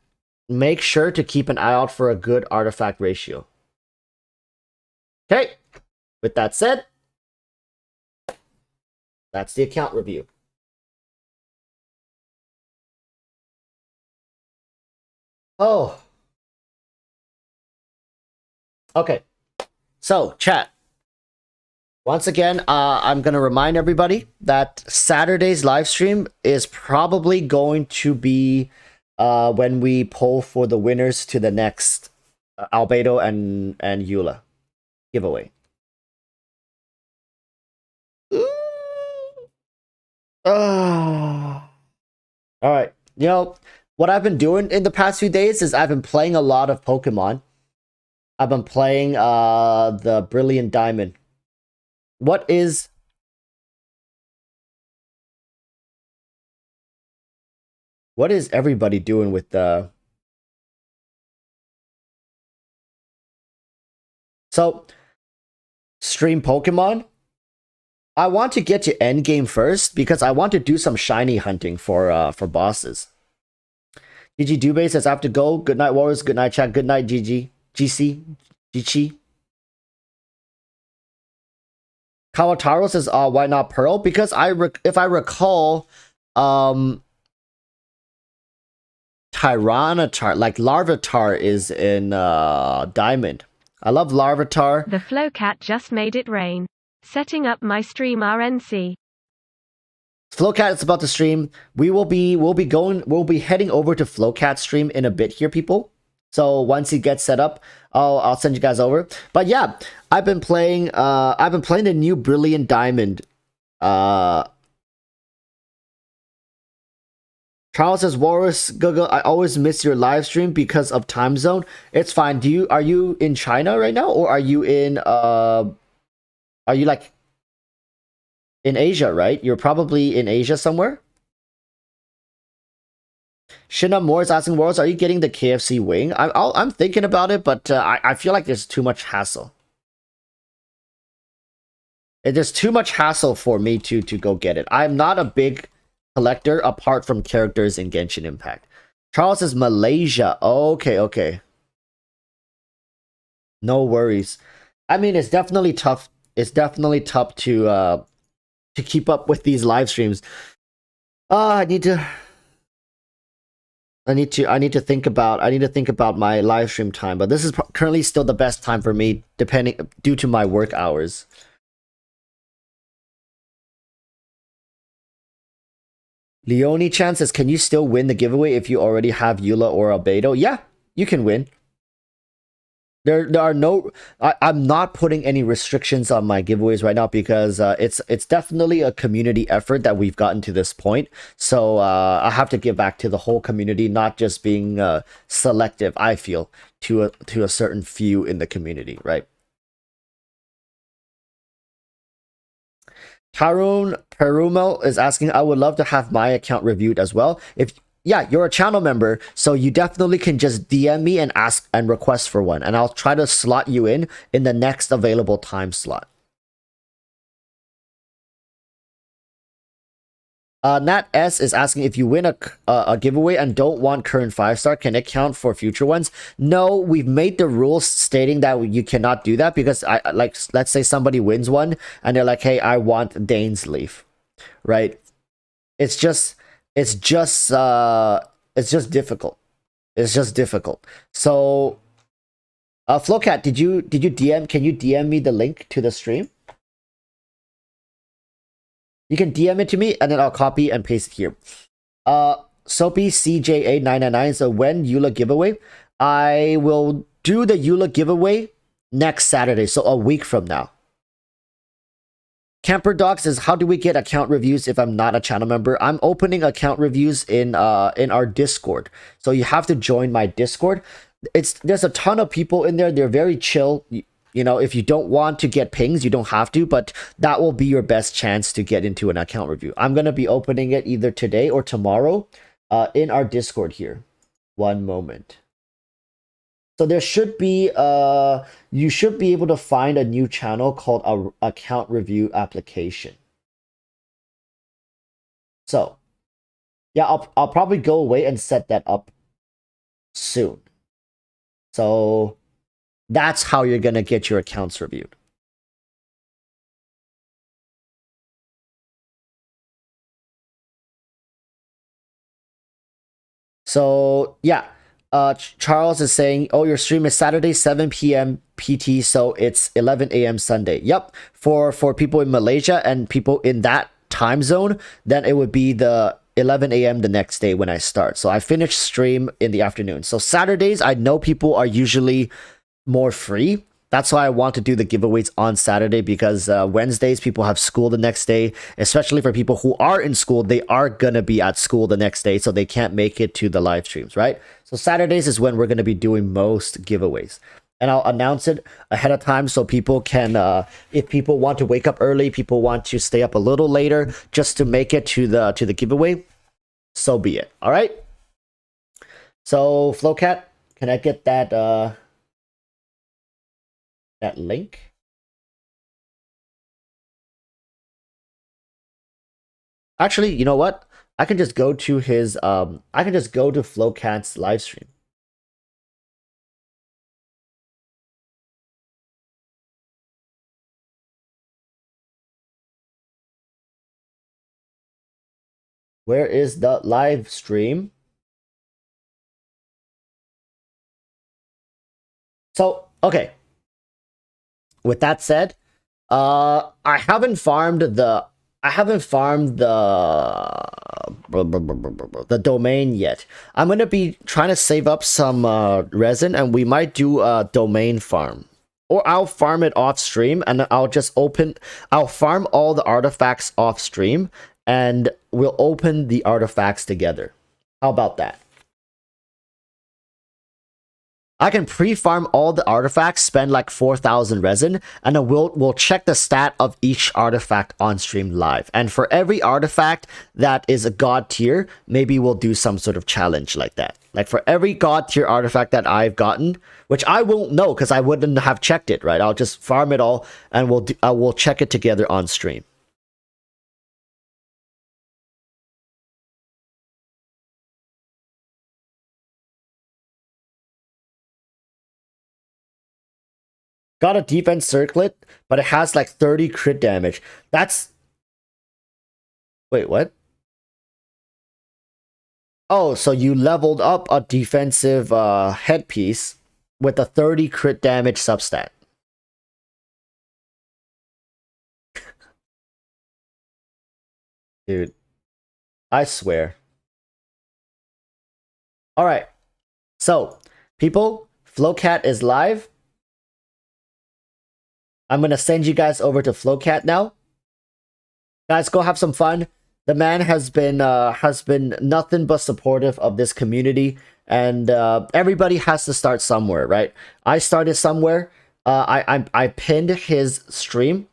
make sure to keep an eye out for a good artifact ratio. Okay, with that said, that's the account review. Oh. Okay. So, chat. Once again, I'm going to remind everybody that Saturday's live stream is probably going to be when we poll for the winners to the next Albedo and Eula giveaway. All right. You know, what I've been doing in the past few days is I've been playing a lot of Pokemon. I've been playing the Brilliant Diamond. What is everybody doing with the... So, stream Pokemon. I want to get to endgame first because I want to do some shiny hunting for bosses. GG Dubé says I have to go. Good night, Warriors. Good night, chat. Good night, GG. GC. GC. Kawataro says, why not Pearl? Because if I recall, Tyranitar, like Larvitar is in Diamond. I love Larvitar.
The Flowcat just made it rain. Setting up my stream RNC.
Flowcat is about to stream. We'll be heading over to Flowcat stream in a bit here, people. So once he gets set up, I'll send you guys over. But yeah, I've been playing the new Brilliant Diamond. Charles says, Walrus Google, I always miss your live stream because of time zone. It's fine. Are you in China right now, or are you like in Asia, right? You're probably in Asia somewhere. Shinna Moore is asking, Walrus, are you getting the KFC wing? I'm thinking about it, but I feel like there's too much hassle. There's too much hassle for me to go get it. I'm not a big collector apart from characters in Genshin Impact. Charles says Malaysia. Okay. No worries. I mean, it's definitely tough. It's definitely tough to keep up with these live streams. I need to think about my live stream time, but this is currently still the best time for me due to my work hours. Leonie Chan says, can you still win the giveaway if you already have Eula or Albedo? Yeah, you can win. There are no... I'm not putting any restrictions on my giveaways right now because it's definitely a community effort that we've gotten to this point. So I have to give back to the whole community, not just being selective, I feel, to a certain few in the community, right? Tarun Perumel is asking, I would love to have my account reviewed as well. Yeah, you're a channel member, so you definitely can just DM me and ask and request for one, and I'll try to slot you in the next available time slot. Nat S is asking, if you win a giveaway and don't want current 5-star, can it count for future ones? No, we've made the rules stating that you cannot do that because let's say somebody wins one and they're like, hey, I want Dane's Leaf, right? It's just difficult. It's just difficult. So Flowcat, did you DM? Can you DM me the link to the stream? You can DM it to me, and then I'll copy and paste it here. Soapy CJA999. So when Eula giveaway, I will do the Eula giveaway next Saturday, so a week from now. Camper Dog says, how do we get account reviews if I'm not a channel member? I'm opening account reviews in our Discord. So you have to join my Discord. There's a ton of people in there. They're very chill. You know, if you don't want to get pings, you don't have to, but that will be your best chance to get into an account review. I'm going to be opening it either today or tomorrow in our Discord here. One moment. So there should be, you should be able to find a new channel called a account review application. So, yeah, I'll probably go away and set that up soon. So that's how you're gonna get your accounts reviewed. So yeah. Charles is saying, oh, your stream is Saturday, 7 p.m. PT, so it's 11 a.m. Sunday. Yep. For people in Malaysia and people in that time zone, then it would be the 11 a.m. the next day when I start. So I finish stream in the afternoon. So Saturdays, I know people are usually more free. That's why I want to do the giveaways on Saturday, because Wednesdays people have school the next day, especially for people who are in school. They are going to be at school the next day, so they can't make it to the live streams, right? So Saturdays is when we're going to be doing most giveaways. And I'll announce it ahead of time so people can, if people want to wake up early, people want to stay up a little later just to make it to the giveaway, so be it. All right? So Flowcat, can I get that that link? Actually, you know what? I can just go to his I can just go to Flowcat's live stream. Where is the live stream? So, okay. With that said, I haven't farmed the domain yet. I'm gonna be trying to save up some resin, and we might do a domain farm, or I'll farm it off stream, and I'll farm all the artifacts off stream, and we'll open the artifacts together. How about that? I can pre-farm all the artifacts, spend like 4,000 resin, and then we'll check the stat of each artifact on stream live. And for every artifact that is a god tier, maybe we'll do some sort of challenge like that. Like for every god tier artifact that I've gotten, which I won't know because I wouldn't have checked it, right? I'll just farm it all, and we'll check it together on stream. Got a defense circlet, but it has like 30 crit damage. That's... Wait, what? Oh, so you leveled up a defensive headpiece with a 30 crit damage substat. Dude, I swear. Alright, so, people, Flowcat is live. I'm gonna send you guys over to Flowcat now. Guys, go have some fun. The man has been nothing but supportive of this community, and everybody has to start somewhere, right? I started somewhere. I pinned his stream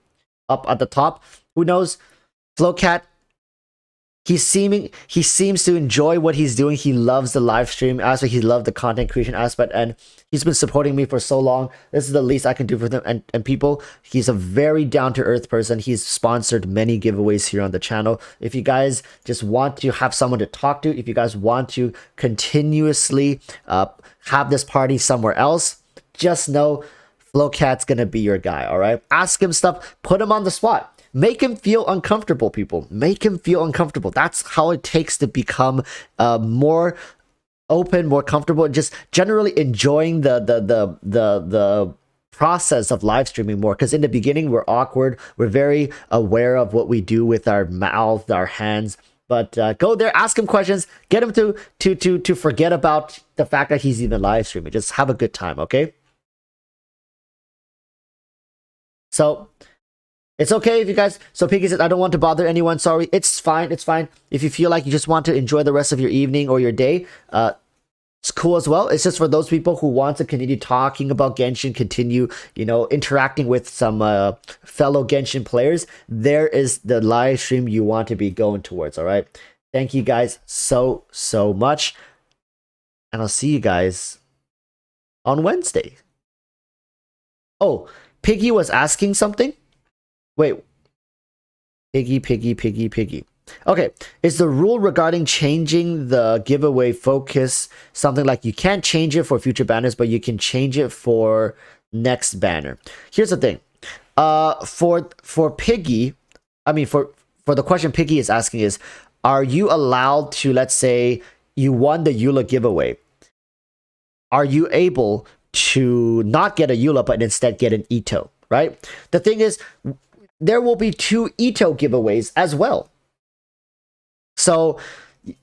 up at the top. Who knows? Flowcat, he seems to enjoy what he's doing. He loves the live stream aspect. He loves the content creation aspect, and he's been supporting me for so long. This is the least I can do for them. And people, he's a very down-to-earth person. He's sponsored many giveaways here on the channel. If you guys just want to have someone to talk to, if you guys want to continuously have this party somewhere else, just know Flowcat's gonna be your guy, all right? Ask him stuff, put him on the spot. Make him feel uncomfortable, people. Make him feel uncomfortable. That's how it takes to become more open, more comfortable, and just generally enjoying the process of live streaming more. Because in the beginning we're awkward, we're very aware of what we do with our mouth, our hands. But go there, ask him questions, get him to forget about the fact that he's even live streaming. Just have a good time, okay? So it's okay if you guys. So Piggy said, I don't want to bother anyone. Sorry, it's fine. It's fine. If you feel like you just want to enjoy the rest of your evening or your day, it's cool as well. It's just for those people who want to continue talking about Genshin, continue, interacting with some fellow Genshin players. There is the live stream you want to be going towards. All right. Thank you guys so much, and I'll see you guys on Wednesday. Oh, Piggy was asking something. Wait. Piggy. Okay, is the rule regarding changing the giveaway focus something like you can't change it for future banners, but you can change it for next banner? Here's the thing. For Piggy, I mean for the question Piggy is asking is, are you allowed to, let's say you won the Eula giveaway, are you able to not get a Eula but instead get an Ito, right? The thing is, there will be 2 Ito giveaways as well. So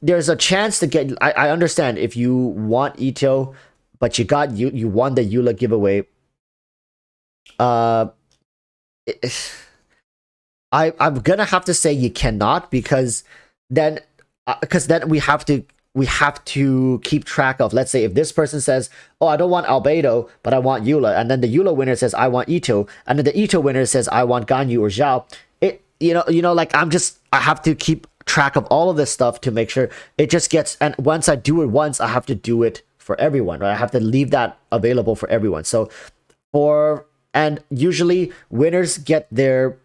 there's a chance to get. I understand if you want Ito, but you won the Eula giveaway. I'm gonna have to say you cannot, because then we have to keep track of. Let's say if this person says, "Oh, I don't want Albedo, but I want Eula," and then the Eula winner says, "I want Ito," and then the Ito winner says, "I want Ganyu or Zhao." Like I have to keep track of all of this stuff to make sure it just gets. And once I do it once, I have to do it for everyone, right? I have to leave that available for everyone. So and usually winners get their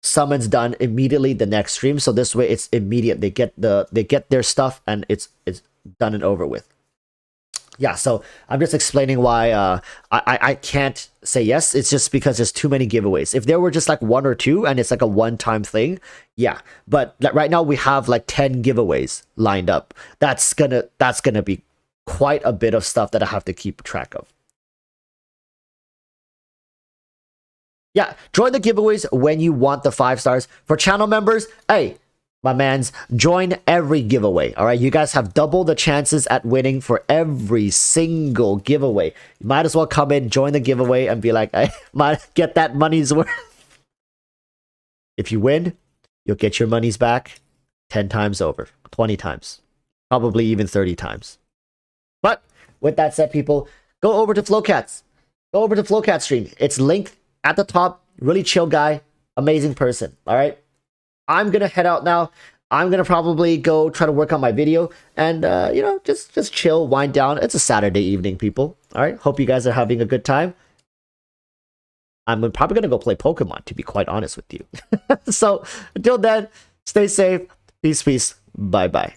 summons done immediately the next stream. So this way it's immediate. They get their stuff and it's done and over with. Yeah, so I'm just explaining why I can't say yes. It's just because there's too many giveaways. If there were just like 1 or 2 and it's like a one-time thing, yeah. But right now we have like 10 giveaways lined up. That's gonna be quite a bit of stuff that I have to keep track of. Yeah, join the giveaways when you want the 5 stars. For channel members, hey, my mans, join every giveaway. All right, you guys have double the chances at winning for every single giveaway. You might as well come in, join the giveaway, and be like, I might get that money's worth. If you win, you'll get your monies back 10 times over, 20 times, probably even 30 times. But with that said, people, go over to Flowcats. Go over to Flowcat stream. It's linked at the top. Really chill guy, amazing person. All right. I'm gonna head out now. I'm gonna probably go try to work on my video and just chill, wind down. It's a Saturday evening, people. All right. Hope you guys are having a good time. I'm probably gonna go play Pokemon, to be quite honest with you. So until then, stay safe. Peace. Bye.